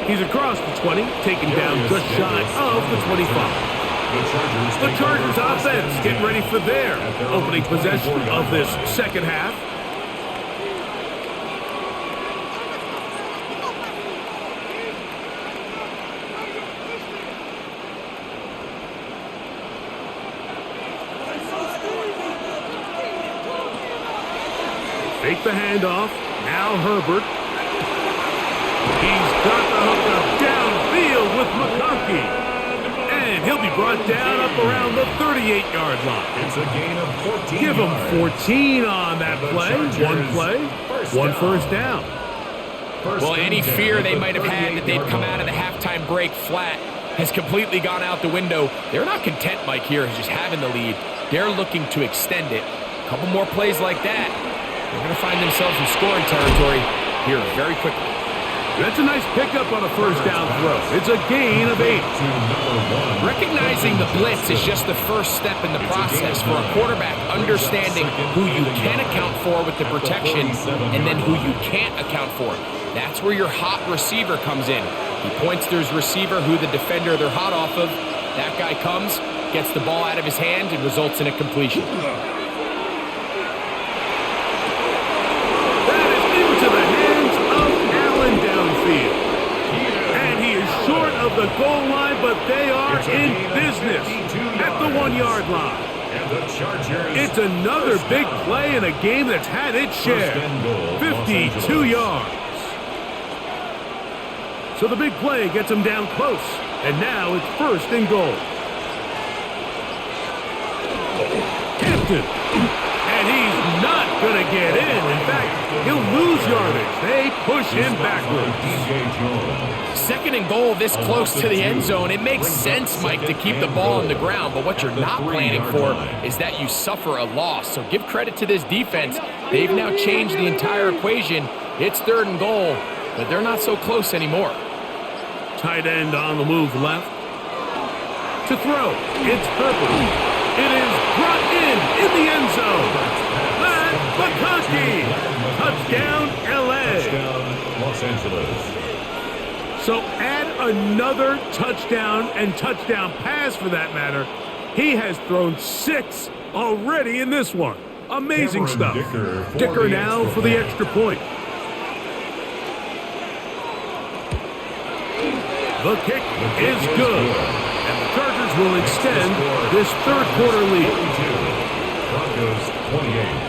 Speaker 1: He's across the 20, taken down just shy of the 25. The Chargers offense getting ready for their opening possession of this second half. Fake the handoff. Now Herbert. He's got the hookup down McConkey. And he'll be brought down up around the 38-yard line.
Speaker 2: It's a gain of 14
Speaker 1: Give him
Speaker 2: yards.
Speaker 1: 14 on that play. One play, one first down.
Speaker 3: Well, any fear they might have had that they'd come out of the halftime break flat has completely gone out the window. They're not content, Mike, here, just having the lead. They're looking to extend it. A couple more plays like that, they're going to find themselves in scoring territory here very quickly.
Speaker 1: That's a nice pickup on a first down throw. It's a gain of 8.
Speaker 3: Recognizing the blitz is just the first step in the process for a quarterback, understanding who you can account for with the protection and then who you can't account for. That's where your hot receiver comes in. He points to his receiver, who the defender they're hot off of. That guy comes, gets the ball out of his hand, and results in a completion.
Speaker 1: That is into the hands of Allen downfield. And he is short of the goal line, but they are in business at the 1-yard line. It's another big play in a game that's had its share. 52 yards. So the big play gets him down close. And now it's first and goal. Hampton. And he's not going to get in. In fact, he'll lose yardage. They push him backwards.
Speaker 3: Second and goal this close to the end zone. It makes sense, Mike, to keep the ball on the ground. But what you're not planning for is that you suffer a loss. So give credit to this defense. They've now changed the entire equation. It's third and goal, but they're not so close anymore.
Speaker 1: Tight end on the move left. To throw. It's Herbert. It is brought in the end zone. Matt McConkey. Touchdown, L.A.
Speaker 2: Touchdown, Los Angeles.
Speaker 1: So add another touchdown and touchdown pass for that matter. He has thrown 6 already in this one. Amazing stuff. Dicker now for the extra point. The kick is good, and the Chargers will extend this third quarter lead.
Speaker 2: Broncos 28.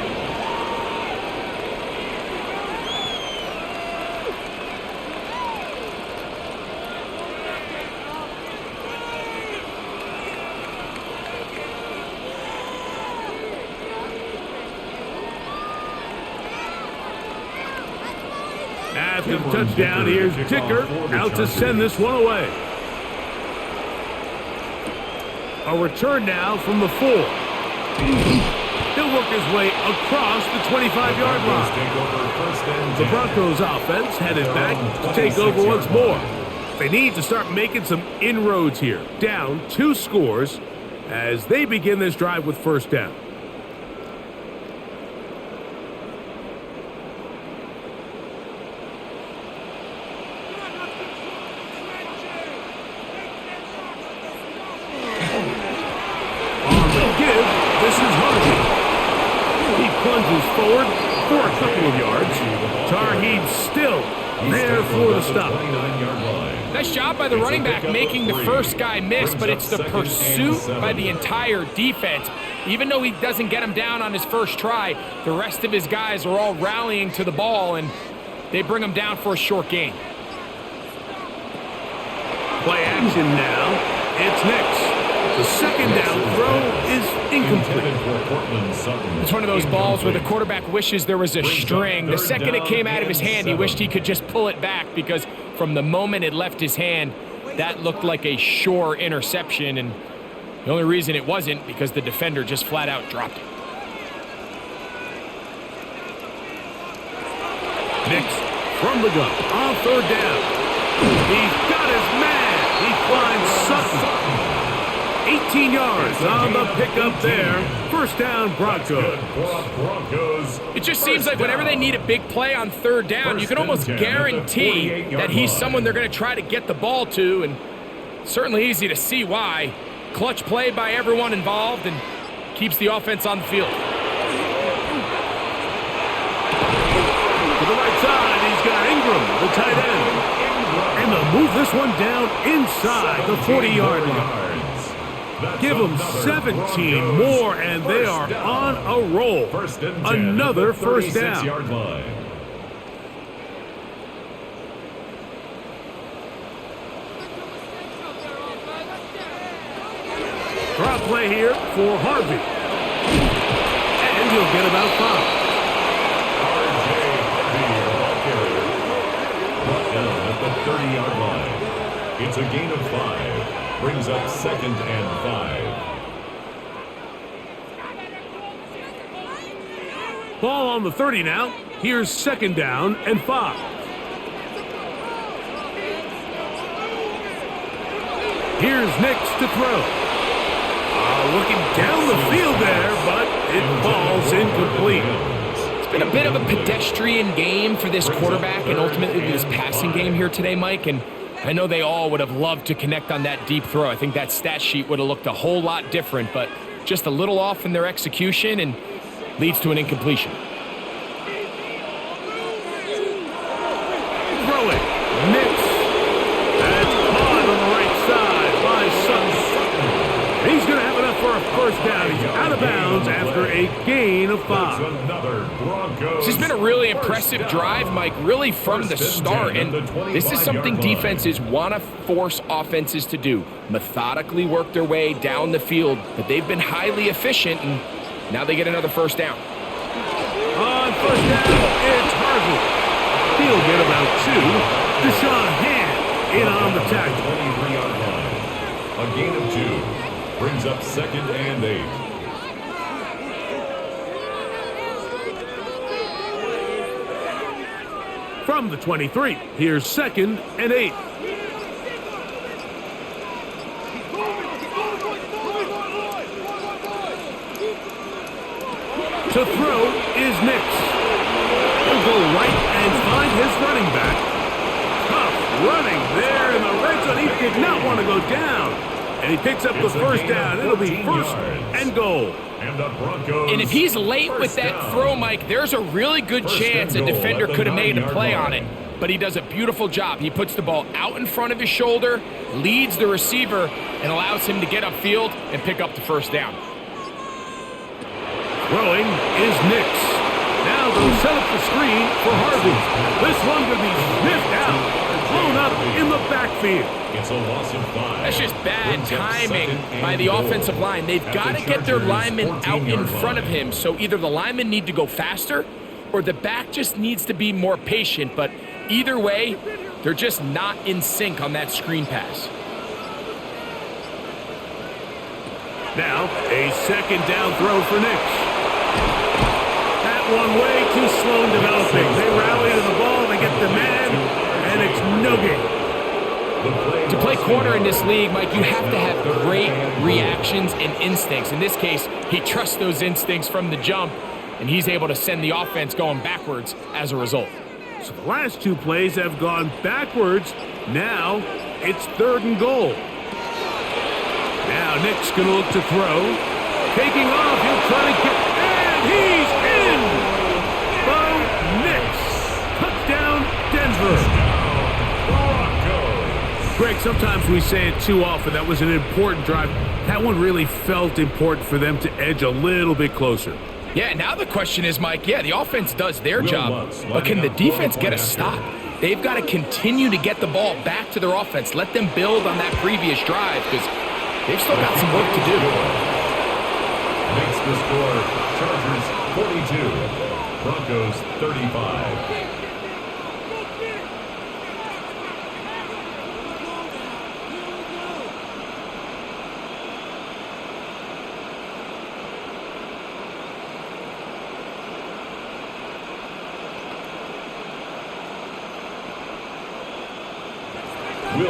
Speaker 1: After the touchdown, here's Dicker out to send this one away. A return now from the 4. He'll work his way across the 25-yard line. The Broncos offense headed back to take over once more. They need to start making some inroads here. Down 2 scores as they begin this drive with first down. Plunges forward for a couple of yards. Tarheed still there for the stop.
Speaker 3: Nice job by the running back making the first guy miss, but it's the pursuit by the entire defense. Even though he doesn't get him down on his first try, the rest of his guys are all rallying to the ball, and they bring him down for a short gain.
Speaker 1: Play action now. It's Nix. The second down throw is incomplete.
Speaker 3: It's one of those balls where the quarterback wishes there was a string. The second it came out of his hand, he wished he could just pull it back, because from the moment it left his hand, that looked like a sure interception, and the only reason it wasn't because the defender just flat out dropped it.
Speaker 1: Nix from the gun on third down. He's got his man. He finds Sutton. 18 yards on the pickup there. First down, Broncos.
Speaker 3: It just seems like whenever they need a big play on third down, you can almost guarantee that he's someone they're going to try to get the ball to, and certainly easy to see why. Clutch play by everyone involved and keeps the offense on the field.
Speaker 1: To the right side, he's got Ingram, the tight end. And they'll move this one down inside the 40-yard line. Give them 17 more, and they are on a roll. Another first down. Draw play here for Harvey. And he'll get about 5.
Speaker 2: R.J. Harvey, your ball carrier. Brought down at the 30-yard line. It's a gain of 5. Brings up 2nd and 5.
Speaker 1: Ball on the 30 now. Here's 2nd down and 5. Here's Nix to throw. Looking down the field there, but it falls incomplete.
Speaker 3: It's been a bit of a pedestrian game for this quarterback and ultimately this passing game here today, Mike. And I know they all would have loved to connect on that deep throw. I think that stat sheet would have looked a whole lot different, but just a little off in their execution and leads to an incompletion.
Speaker 1: Throwing. Nix. That's caught on the right side by Sutton. He's going to have enough for a first down. He's out of bounds after a gain of 5.
Speaker 2: Another Broncos.
Speaker 3: This has been a really impressive drive, Mike, really from the start. And this is something defenses want to force offenses to do. Methodically work their way down the field, but they've been highly efficient, and now they get another first down.
Speaker 1: On first down, it's Harvey. He'll get about 2. Deshaun Hand in on the tackle.
Speaker 2: 23-yard line. A gain of 2. Brings up 2nd and 8.
Speaker 1: From the 23, here's 2nd and 8. To throw is Nix. He'll go right and find his running back. Tough running there in the red zone. He did not want to go down. And he picks up the first down. It'll be 1st and goal.
Speaker 2: And the Broncos.
Speaker 3: And if he's late with that throw, Mike, there's a really good chance a defender could have made a play on it. But he does a beautiful job. He puts the ball out in front of his shoulder, leads the receiver, and allows him to get upfield and pick up the first down.
Speaker 1: Throwing is Nix. Now they'll set up the screen for Harvey. This one could be sniffed out, blown up in the backfield.
Speaker 2: It's a loss of 5.
Speaker 3: That's just bad timing by the offensive line. They've got to get their linemen out in front of him, so either the linemen need to go faster or the back just needs to be more patient. But either way, they're just not in sync on that screen pass.
Speaker 1: Now, a 2nd down throw for Nix. That one way too slow in developing. They rally to the ball, they get the man, and it's no gain.
Speaker 3: To play corner in this league, Mike, you have to have great reactions and instincts. In this case, he trusts those instincts from the jump, and he's able to send the offense going backwards as a result.
Speaker 1: So the last 2 plays have gone backwards. Now it's 3rd and goal. Now Nick's going to look to throw. Taking off, he'll try to get, and he's in! Bo Nix. Touchdown, Denver. Greg, sometimes we say it too often. That was an important drive. That one really felt important for them to edge a little bit closer.
Speaker 3: Yeah, now the question is, Mike, the offense does their job, but can the defense get a stop? They've got to continue to get the ball back to their offense. Let them build on that previous drive because they've still got some work to do.
Speaker 2: Makes the score Chargers 42, Broncos 35.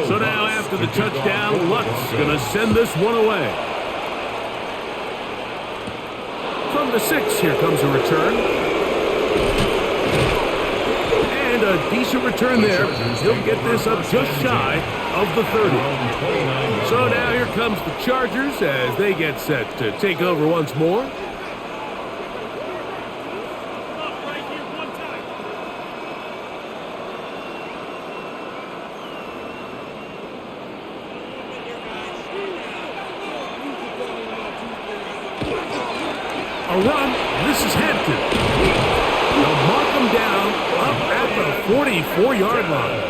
Speaker 1: So now after the touchdown, Luck's going to send this one away. From the 6, here comes a return. And a decent return there. He'll get this up just shy of the 30. So now here comes the Chargers as they get set to take over once more. A run. This is Hampton. They'll mark him down up at the 44-yard line.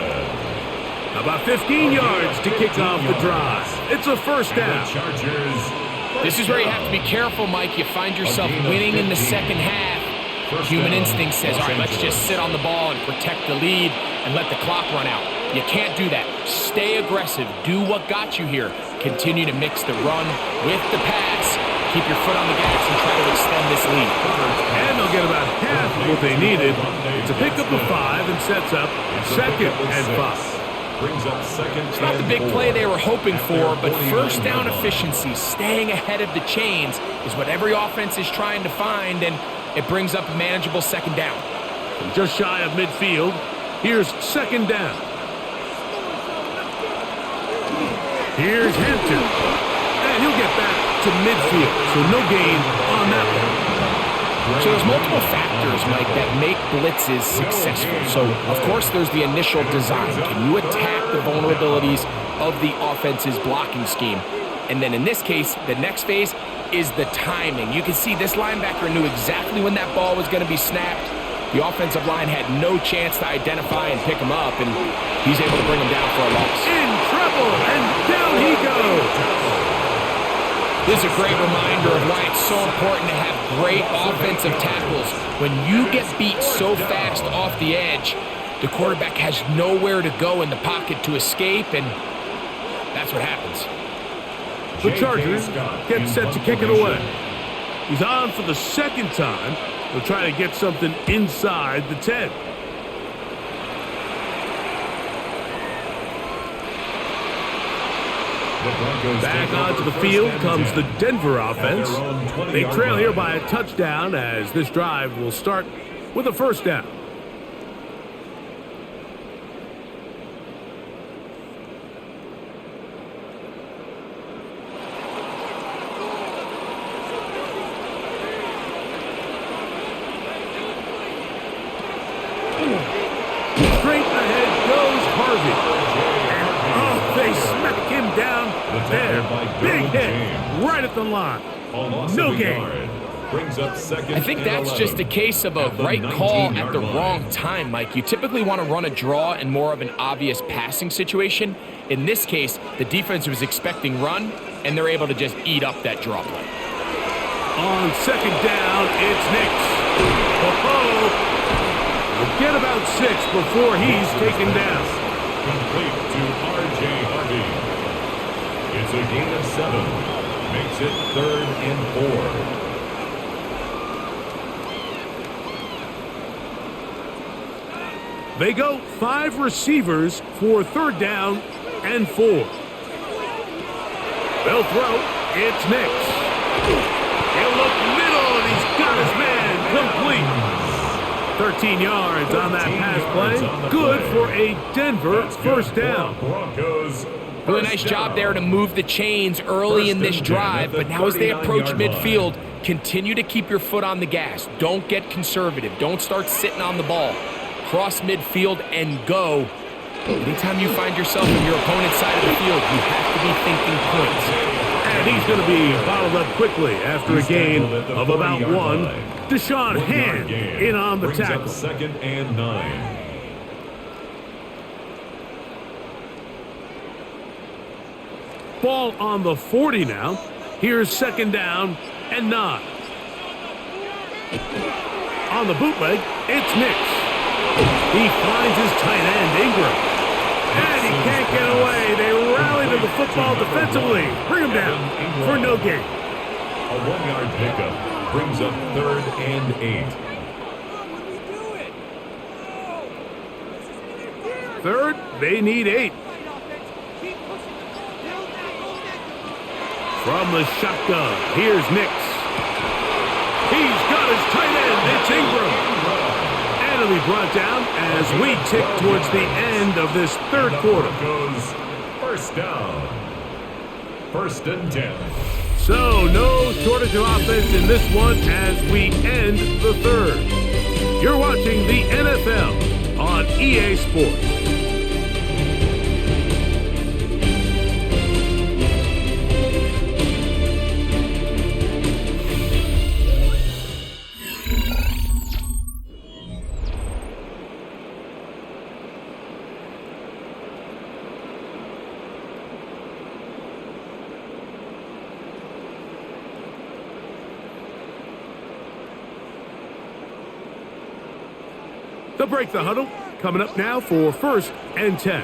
Speaker 1: About 15 yards to kick off the drive. It's a first down.
Speaker 2: The Chargers
Speaker 3: This is where you have to be careful, Mike. You find yourself winning in the second half. Human instinct says, all right, let's just sit on the ball and protect the lead and let the clock run out. You can't do that. Stay aggressive. Do what got you here. Continue to mix the run with the pass. Keep your foot on the gas and try to extend this lead.
Speaker 1: And they'll get about half of what they needed. It's a pickup of 5 and sets up 2nd and 5.
Speaker 3: It's not the big play they were hoping for, but first down efficiency, staying ahead of the chains, is what every offense is trying to find, and it brings up a manageable 2nd down.
Speaker 1: From just shy of midfield, here's 2nd down. Here's Hampton. And he'll get back to midfield, so no gain on that one.
Speaker 3: So there's multiple factors, Mike, that make blitzes successful. So, of course, there's the initial design. Can you attack the vulnerabilities of the offense's blocking scheme? And then in this case, the next phase is the timing. You can see this linebacker knew exactly when that ball was going to be snapped. The offensive line had no chance to identify and pick him up, and he's able to bring him down for a loss.
Speaker 1: In trouble, and down he goes.
Speaker 3: This is a great reminder of why it's so important to have great offensive tackles. When you get beat so fast off the edge, the quarterback has nowhere to go in the pocket to escape, and that's what happens.
Speaker 1: The Chargers get set to kick it away. He's on for the 2nd time. They'll try to get something inside the 10. Back onto the field comes the Denver offense. They trail here by a touchdown as this drive will start with a 1st down. Straight ahead goes Harvey. They smack him down there. Big hit right at the line. No gain.
Speaker 3: I think that's just a case of a right call at the wrong time, Mike. You typically want to run a draw in more of an obvious passing situation. In this case, the defense was expecting run, and they're able to just eat up that draw play.
Speaker 1: On 2nd down, it's Nix. We'll get about 6 before he's taken down.
Speaker 2: Complete to R.J. Harvey. It's a gain of 7. Makes it 3rd and
Speaker 1: 4. They go 5 receivers for 3rd down and 4. They'll throw. It's Nix. He'll look middle, and he's got his man complete. 13 yards on that pass play. Good for a Denver 1st down.
Speaker 3: Really nice job there to move the chains early in this drive, but now as they approach midfield, continue to keep your foot on the gas. Don't get conservative. Don't start sitting on the ball. Cross midfield and go. Anytime you find yourself on your opponent's side of the field, you have to be thinking points.
Speaker 1: And he's going to be bottled up quickly after a gain of about 1. Deshaun Hand in on the tackle.
Speaker 2: 2nd and 9.
Speaker 1: Ball on the 40 now. Here's 2nd down and 9. On the bootleg, it's Nix. He finds his tight end, Ingram. And he can't get away. They rally to the football defensively. Bring him down for no gain.
Speaker 2: A 1-yard pickup brings up 3rd and 8.
Speaker 1: 3rd, they need 8. From the shotgun, here's Nix. He's got his tight end. It's Ingram. And he'll be brought down as we tick towards the end of this 3rd quarter.
Speaker 2: Goes 1st down. 1st and 10.
Speaker 1: So no shortage of offense in this one as we end the 3rd. You're watching the NFL on EA Sports. They'll break the huddle. Coming up now for 1st and 10.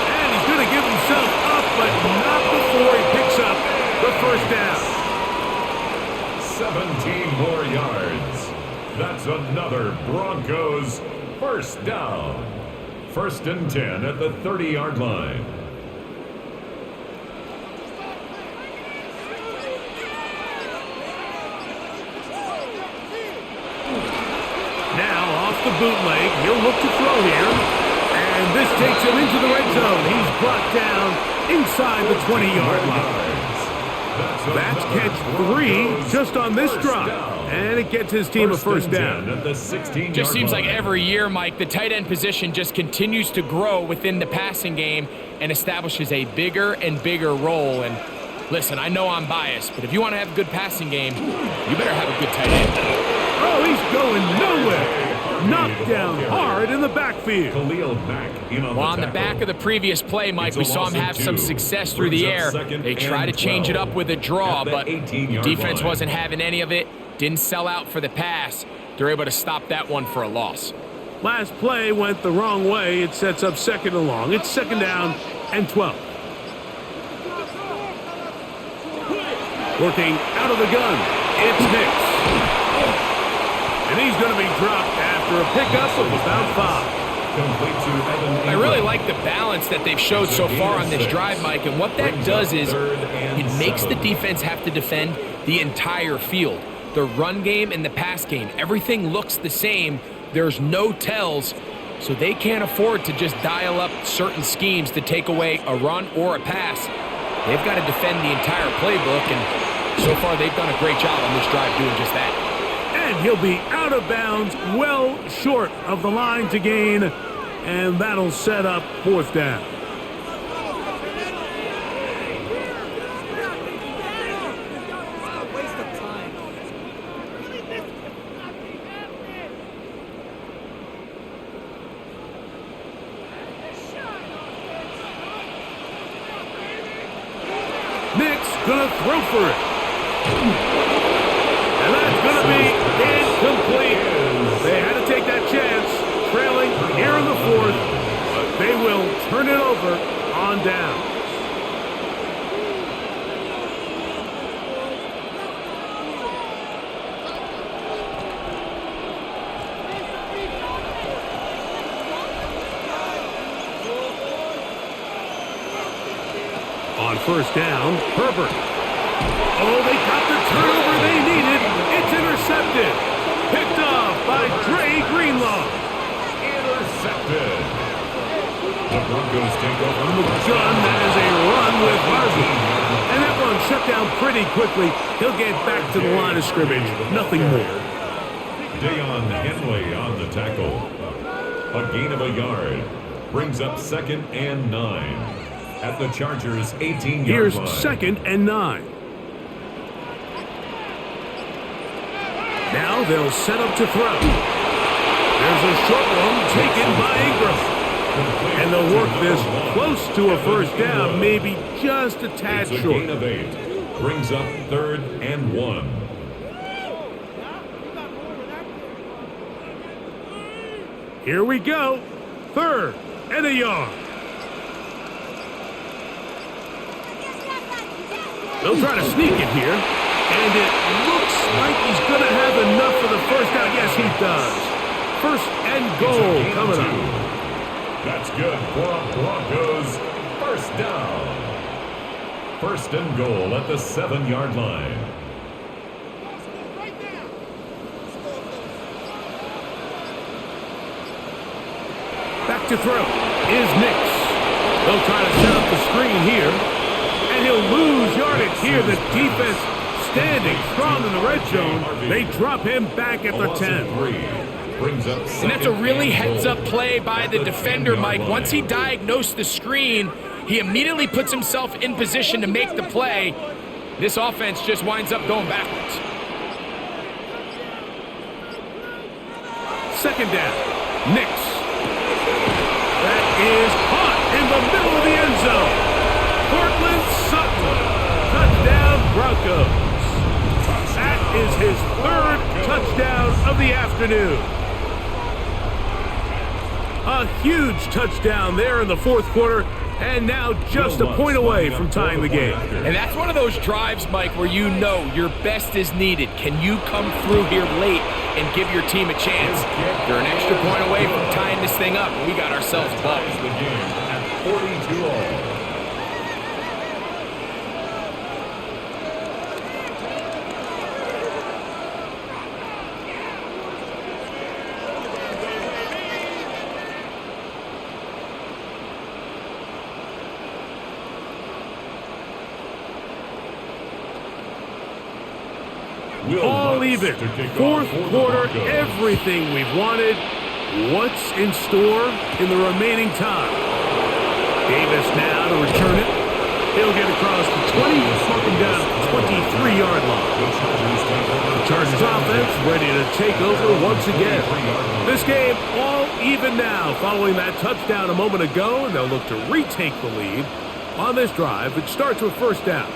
Speaker 1: And he's going to give himself up, but not before he picks up the 1st down.
Speaker 2: 17 more yards. That's another Broncos 1st down. 1st and 10 at the 30-yard line.
Speaker 1: Now off the bootleg, he'll look to throw here. And this takes him into the red zone. He's brought down inside the 20-yard line. That's catch 3 just on this drive. And it gets his team a 1st down.
Speaker 2: At the 16-yard
Speaker 3: Just seems
Speaker 2: line.
Speaker 3: like every year, Mike, the tight end position just continues to grow within the passing game and establishes a bigger and bigger role. And listen, I know I'm biased, but if you want to have a good passing game, you better have a good tight end.
Speaker 1: Oh, he's going nowhere. Knocked down hard in the backfield.
Speaker 2: Khalil back in on
Speaker 3: Well, on the back of the previous play, Mike, we saw him have some success through the air. They tried to change it up with a draw, but the defense wasn't having any of it. Didn't sell out for the pass. They're able to stop that one for a loss.
Speaker 1: Last play went the wrong way. It sets up 2nd and long. It's 2nd down and 12. Working out of the gun. It's Nix. And he's going to be dropped after a pickup of about 5.
Speaker 3: I really like the balance that they've showed so far on this drive, Mike, and what that does is it makes the defense have to defend the entire field. The run game and the pass game, everything looks the same. There's no tells, so they can't afford to just dial up certain schemes to take away a run or a pass. They've got to defend the entire playbook, and so far they've done a great job on this drive doing just that.
Speaker 1: And he'll be out of bounds, well short of the line to gain, and that'll set up 4th down. Nick's gonna throw for it. And that's gonna be incomplete. They had to take that chance, trailing here in the 4th, but they will turn it over on down. On 1st down, Herbert. Oh, they got the turnover they needed. It's intercepted. Picked off by Dre Greenlaw.
Speaker 2: Intercepted. The Broncos take over.
Speaker 1: From the gun, that is a run with Harvey. And that one shut down pretty quickly. He'll get back to the line of scrimmage. Nothing more.
Speaker 2: Dayon Henley on the tackle. A gain of a yard. Brings up 2nd and 9. At the Chargers' 18-yard
Speaker 1: Here's
Speaker 2: line.
Speaker 1: 2nd and 9. Now they'll set up to throw. There's a short one taken by Ingram. And they'll work this close to a 1st down, maybe just a tad
Speaker 2: It's a
Speaker 1: short.
Speaker 2: gain of 8. Brings up 3rd and 1.
Speaker 1: Here we go. 3rd and a yard. They'll try to sneak it here. And it looks like he's going to have enough for the 1st down. Yes, he does. 1st and goal coming up.
Speaker 2: That's good for a Broncos 1st down. 1st and goal at the 7-yard line.
Speaker 1: Back to throw is Nix. They'll try to set up the screen here. And he'll lose yardage here. The defense standing strong in the red zone. They drop him back at the 10.
Speaker 3: And that's a really heads-up play by the defender, Mike. Once he diagnosed the screen, he immediately puts himself in position to make the play. This offense just winds up going backwards.
Speaker 1: 2nd down. Nix. That is caught in the middle of the end zone. Cortland Sutton of the afternoon. A huge touchdown there in the fourth quarter, and now just a point away from tying the game.
Speaker 3: And that's one of those drives, Mike, where you know your best is needed. Can you come through here late and give your team a chance? You're an extra point away from tying this thing up. We got ourselves bucked.
Speaker 2: The game at 42-all.
Speaker 1: All even. Fourth quarter, everything we've wanted. What's in store in the remaining time? Davis now to return it. He'll get across the 20, smoking down the 23-yard line. The Chargers offense ready to take over once again. This game all even now following that touchdown a moment ago, and they'll look to retake the lead on this drive. It starts with first down.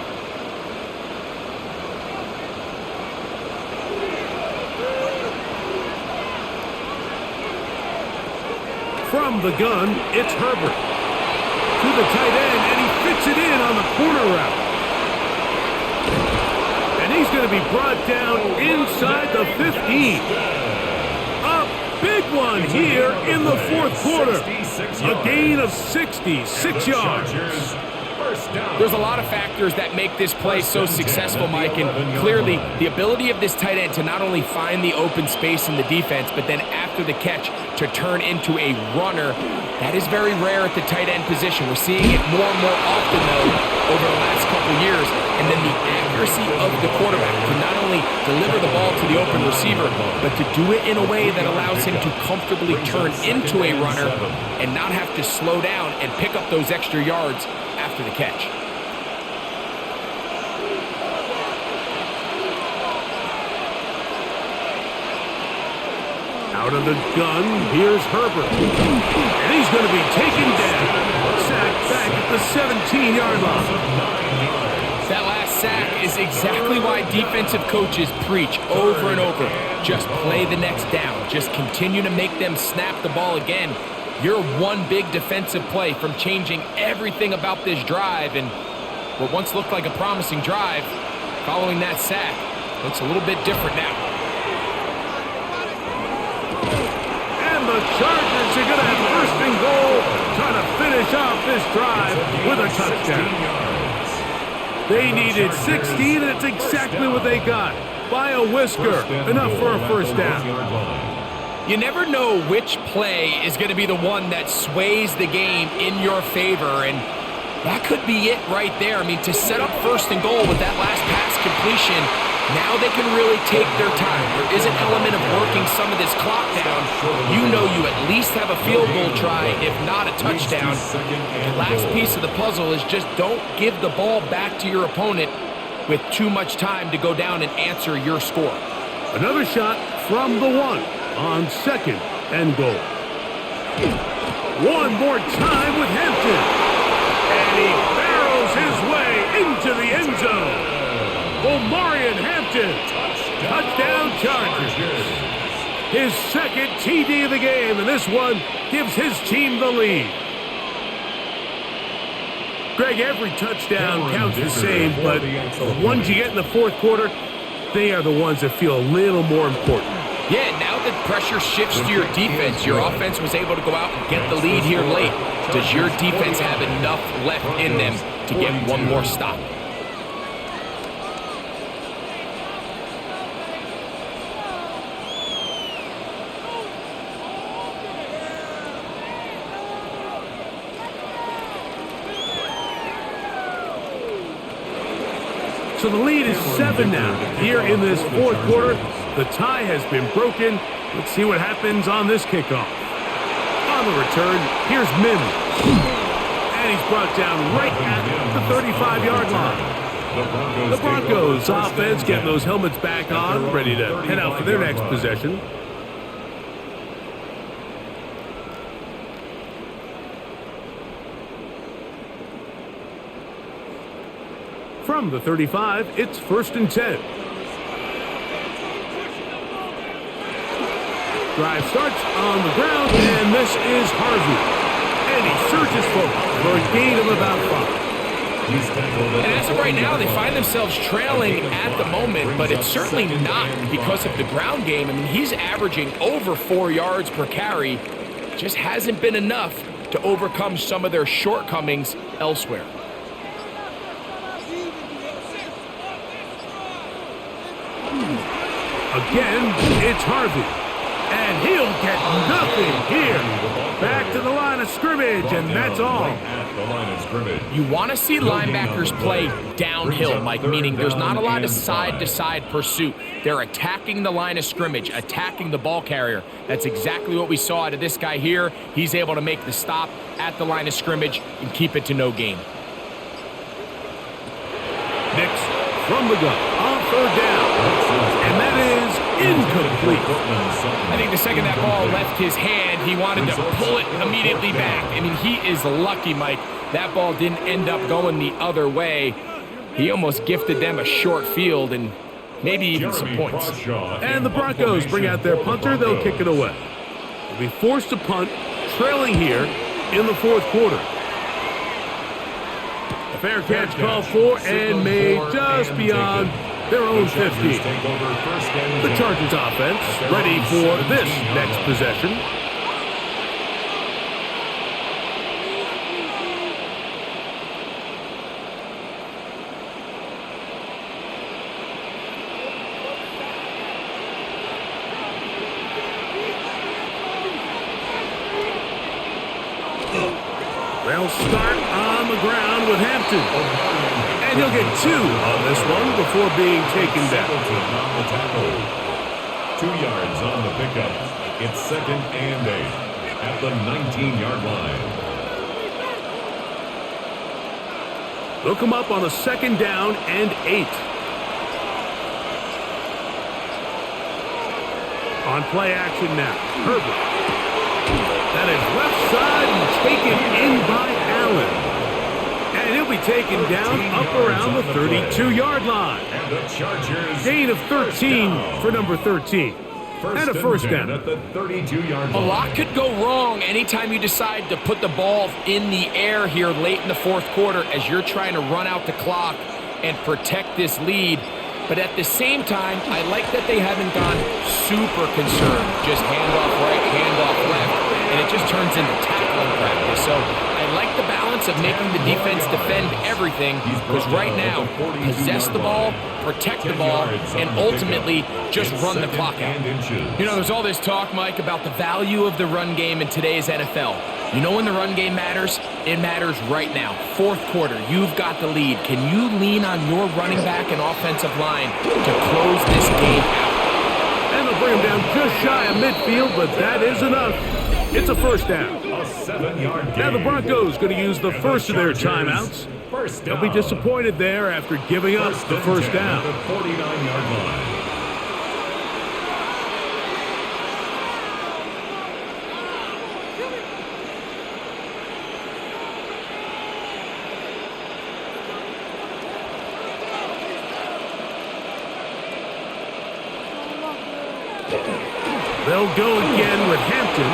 Speaker 1: From the gun, it's Herbert. To the tight end, and he fits it in on the corner route. And he's going to be brought down inside the 15. A big one here in the fourth quarter. A gain of 66 yards.
Speaker 3: There's a lot of factors that make this play so successful, Mike, and clearly the ability of this tight end to not only find the open space in the defense, but then after the catch to turn into a runner. That is very rare at the tight end position. We're seeing it more and more often, though, over the last couple years. And then the accuracy of the quarterback to not only deliver the ball to the open receiver, but to do it in a way that allows him to comfortably turn into a runner and not have to slow down and pick up those extra yards after the catch.
Speaker 1: Out of the gun, here's Herbert. And he's going to be taken down. Sacked back at the 17-yard line.
Speaker 3: That last sack is exactly why defensive coaches preach over and over. Just play the next down. Just continue to make them snap the ball again. You're one big defensive play from changing everything about this drive. And what once looked like a promising drive, following that sack, looks a little bit different now.
Speaker 1: The Chargers are going to have first and goal, trying to finish off this drive with a touchdown. They needed 16, and it's exactly what they got. By a whisker, enough for a first down.
Speaker 3: You never know which play is going to be the one that sways the game in your favor, and that could be it right there. I mean, to set up first and goal with that last pass completion, now they can really take their time. There is an element of working some of this clock down. You know you at least have a field goal try, if not a touchdown. The last piece of the puzzle is just don't give the ball back to your opponent with too much time to go down and answer your score.
Speaker 1: Another shot from the one on second and goal. One more time with Hampton. And he barrels his way into the end zone. Omarion Hampton, touchdown Chargers. His second TD of the game, and this one gives his team the lead. Greg, every touchdown counts the same, but the ones you get in the fourth quarter, they are the ones that feel a little more important.
Speaker 3: Yeah, now that pressure shifts to your defense, your offense was able to go out and get the lead here late. Does your defense have enough left in them to get one more stop?
Speaker 1: So the lead is 7 now. Here in this fourth quarter, the tie has been broken. Let's see what happens on this kickoff. On the return, here's Mims. And he's brought down right at the 35-yard line. The Broncos offense getting those helmets back on, ready to head out for their next possession. From the 35, it's first and 10. Drive starts on the ground, and this is Harvey. And he surges forward for a gain of about 5.
Speaker 3: And as of right now, they find themselves trailing at the moment, but it's certainly not because of the ground game. I mean, he's averaging over 4 yards per carry. Just hasn't been enough to overcome some of their shortcomings elsewhere.
Speaker 1: Again, it's Harvey. And he'll get nothing here. Back to the line of scrimmage, and that's all.
Speaker 3: You want to see linebackers play downhill, Mike, meaning there's not a lot of side-to-side pursuit. They're attacking the line of scrimmage, attacking the ball carrier. That's exactly what we saw out of this guy here. He's able to make the stop at the line of scrimmage and keep it to no gain.
Speaker 1: Nix from the gun on 3rd down. And that is incomplete.
Speaker 3: I think the second that ball left his hand, he wanted to pull it immediately back. I mean, he is lucky, Mike. That ball didn't end up going the other way. He almost gifted them a short field and maybe even some points.
Speaker 1: And the Broncos bring out their punter. They'll kick it away. They'll be forced to punt, trailing here in the 4th quarter. A fair catch called for and made just beyond their own 50. The Chargers offense ready for this next possession. They'll start on the ground with Hampton. And he'll get 2 on this one before being taken down.
Speaker 2: 2 yards on the pickup. It's 2nd and 8 at the 19-yard line.
Speaker 1: They'll come up on a 2nd down and 8. On play action now, Herbert. That is left side and taken in by Allen. And he'll be taken down up around the 32-yard line.
Speaker 2: And the Chargers
Speaker 1: gain of 13 for number 13. And a first down.
Speaker 2: At the 32-yard line.
Speaker 3: A lot could go wrong anytime you decide to put the ball in the air here late in the 4th quarter as you're trying to run out the clock and protect this lead. But at the same time, I like that they haven't gone super concerned. Just handoff right, handoff left, and it just turns into tackling practice. So I like the balance of making the defense defend everything, because right now, possess the ball, protect the ball, and ultimately just run the clock out. You know, there's all this talk, Mike, about the value of the run game in today's NFL. You know when the run game matters? It matters right now. 4th quarter, you've got the lead. Can you lean on your running back and offensive line to close this game out?
Speaker 1: And they'll bring him down just shy of midfield, but that is enough. It's a first down.
Speaker 2: A 7-yard gain.
Speaker 1: Now the Broncos going to use the first of their timeouts. They'll be disappointed there after giving up the first down.
Speaker 2: The 49-yard line.
Speaker 1: They'll go again with Hampton.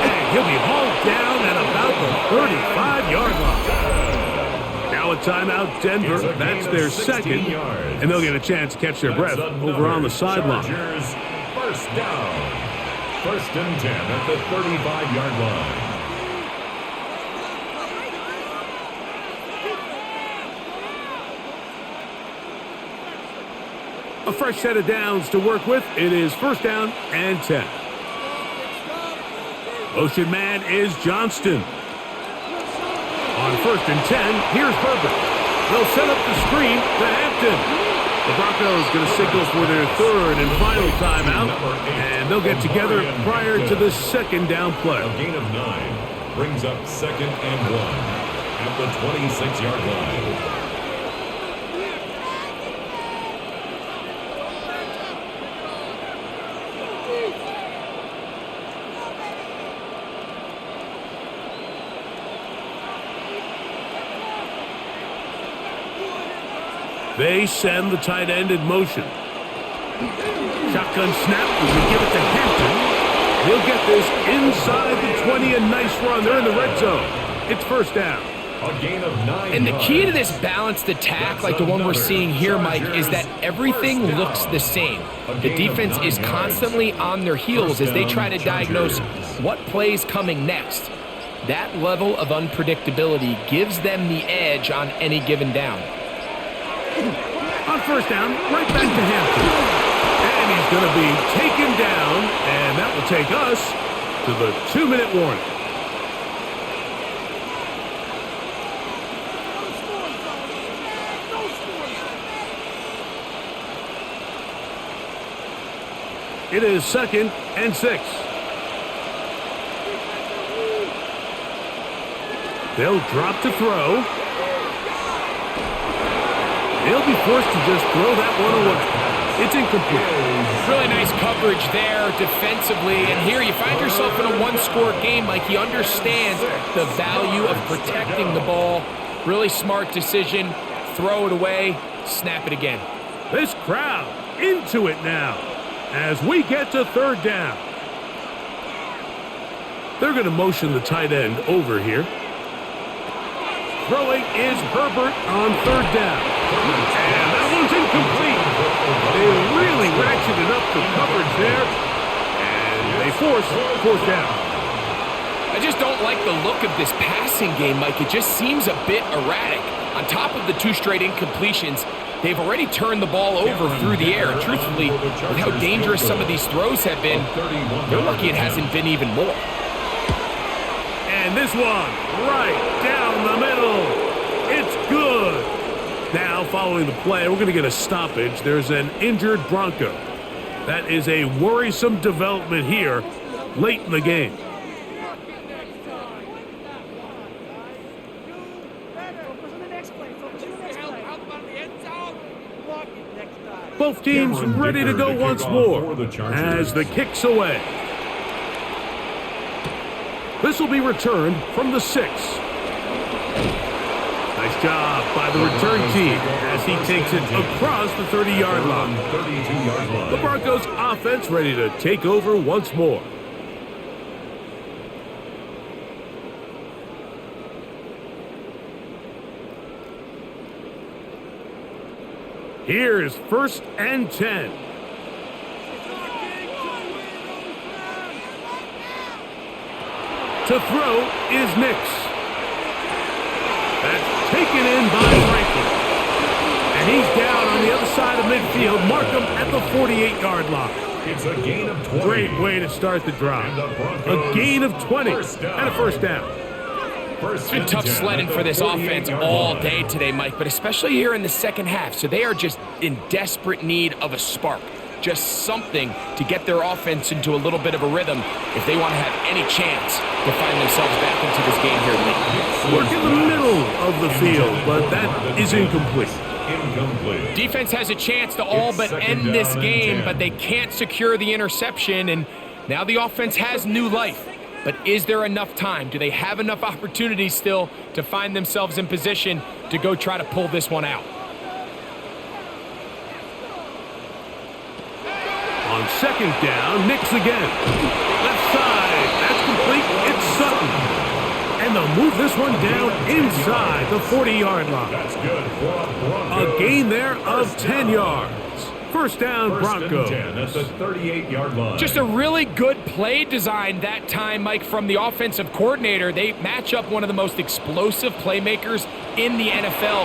Speaker 1: And he'll be hauled down at about the 35-yard line. Now a timeout, Denver. That's their second. And they'll get a chance to catch their breath over on the sideline.
Speaker 2: First down. 1st and 10 at the 35-yard line.
Speaker 1: A fresh set of downs to work with. It is 1st down and 10. Motion man is Johnston. On 1st and 10, here's Herbert. They'll set up the screen to Hampton. The Broncos going to signal for their 3rd and final timeout, and they'll get together prior to the 2nd down play.
Speaker 2: A gain of 9 brings up 2nd and 1 at the 26-yard line.
Speaker 1: They send the tight end in motion. Shotgun snap as we give it to Hampton. He'll get this inside the 20, a nice run. They're in the red zone. It's first down.
Speaker 2: A gain of 9
Speaker 3: And the key to
Speaker 2: yards.
Speaker 3: this balanced attack, like the one we're seeing here, Mike, is that everything looks the same. The defense is constantly on their heels as they try to diagnose what play's coming next. That level of unpredictability gives them the edge on any given down.
Speaker 1: On first down, right back to Hampton. And he's going to be taken down, and that will take us to the 2-minute warning. It is 2nd and 6. They'll drop to throw. They'll be forced to just throw that one away. It's incomplete.
Speaker 3: Really nice coverage there defensively. And here you find yourself in a one-score game. Like, he understands the value of protecting the ball. Really smart decision. Throw it away. Snap it again.
Speaker 1: This crowd into it now as we get to third down. They're going to motion the tight end over here. Throwing is Herbert on third down. And that one's incomplete. They really ratcheted up the coverage there. And they force fourth down.
Speaker 3: I just don't like the look of this passing game, Mike. It just seems a bit erratic. On top of the 2 straight incompletions, they've already turned the ball over through the air. And truthfully, with how dangerous some of these throws have been, they're lucky it hasn't been even more.
Speaker 1: And this one, right down the middle. It's good. Now, following the play, we're going to get a stoppage. There's an injured Bronco. That is a worrisome development here late in the game. Both teams ready to go once more as the kick's away. This will be returned from the 6. Nice job by the return team as he takes it across the 30-yard line. The Broncos offense ready to take over once more. Here is 1st and 10. To throw is Nix. That's taken in by Franklin. And he's down on the other side of midfield. Mark him at the 48-yard line.
Speaker 2: It's a gain of 20.
Speaker 1: Great way to start the drive. A gain of 20 and a first down.
Speaker 3: It's been tough sledding for this offense all day today, Mike, but especially here in the second half. So they are just in desperate need of a spark. Just something to get their offense into a little bit of a rhythm if they want to have any chance to find themselves back into this game here late.
Speaker 1: Work in the middle of the field, but that is incomplete.
Speaker 3: Defense has a chance to all but end this game, but they can't secure the interception, and now the offense has new life. But is there enough time? Do they have enough opportunities still to find themselves in position to go try to pull this one out?
Speaker 1: On second down, Nix again. Left side, that's complete. It's Sutton. And they'll move this one down inside the 40-yard line.
Speaker 2: That's good for
Speaker 1: a gain there of 10 yards. First down, Broncos.
Speaker 2: 10 at the 38-yard line.
Speaker 3: Just a really good play design that time, Mike, from the offensive coordinator. They match up one of the most explosive playmakers in the NFL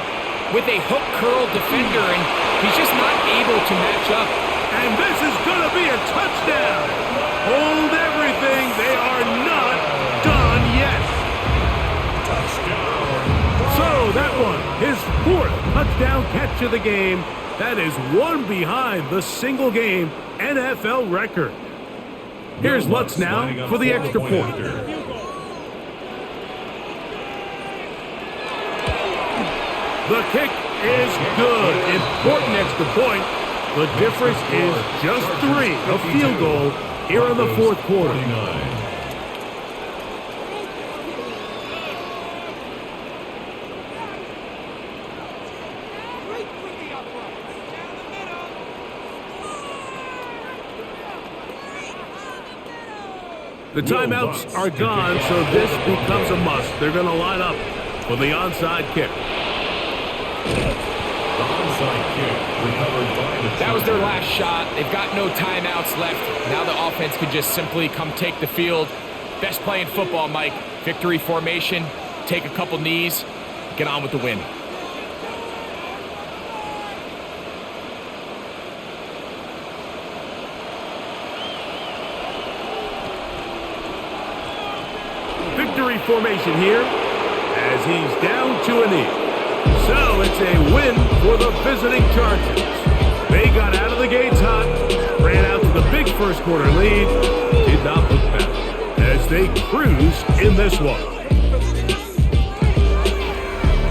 Speaker 3: with a hook curl defender, and he's just not able to match up.
Speaker 1: And this is going to be a touchdown. Hold everything. They are not done yet.
Speaker 2: Touchdown.
Speaker 1: So that one, his 4th touchdown catch of the game. That is one behind the single-game NFL record. Here's Lutz now for the extra point. The kick is good. Important extra point. The difference is just 3, a field goal here in the 4th quarter. The timeouts are gone, so this becomes a must. They're going to line up for the onside kick.
Speaker 2: The onside kick recovered by the
Speaker 3: That was their last shot. They've got no timeouts left. Now the offense can just simply come take the field. Best play in football, Mike. Victory formation, take a couple knees, get on with the win.
Speaker 1: Victory formation here as he's down to a knee. So it's a win for the visiting Chargers. They got out of the gates hot, ran out to the big first quarter lead, did not look back as they cruise in this one.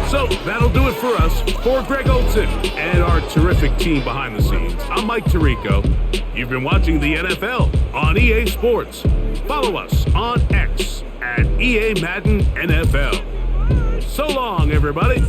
Speaker 1: So that'll do it for us. For Greg Olson and our terrific team behind the scenes, I'm Mike Tirico. You've been watching the NFL on EA Sports. Follow us on X at EA Madden NFL. So long, everybody.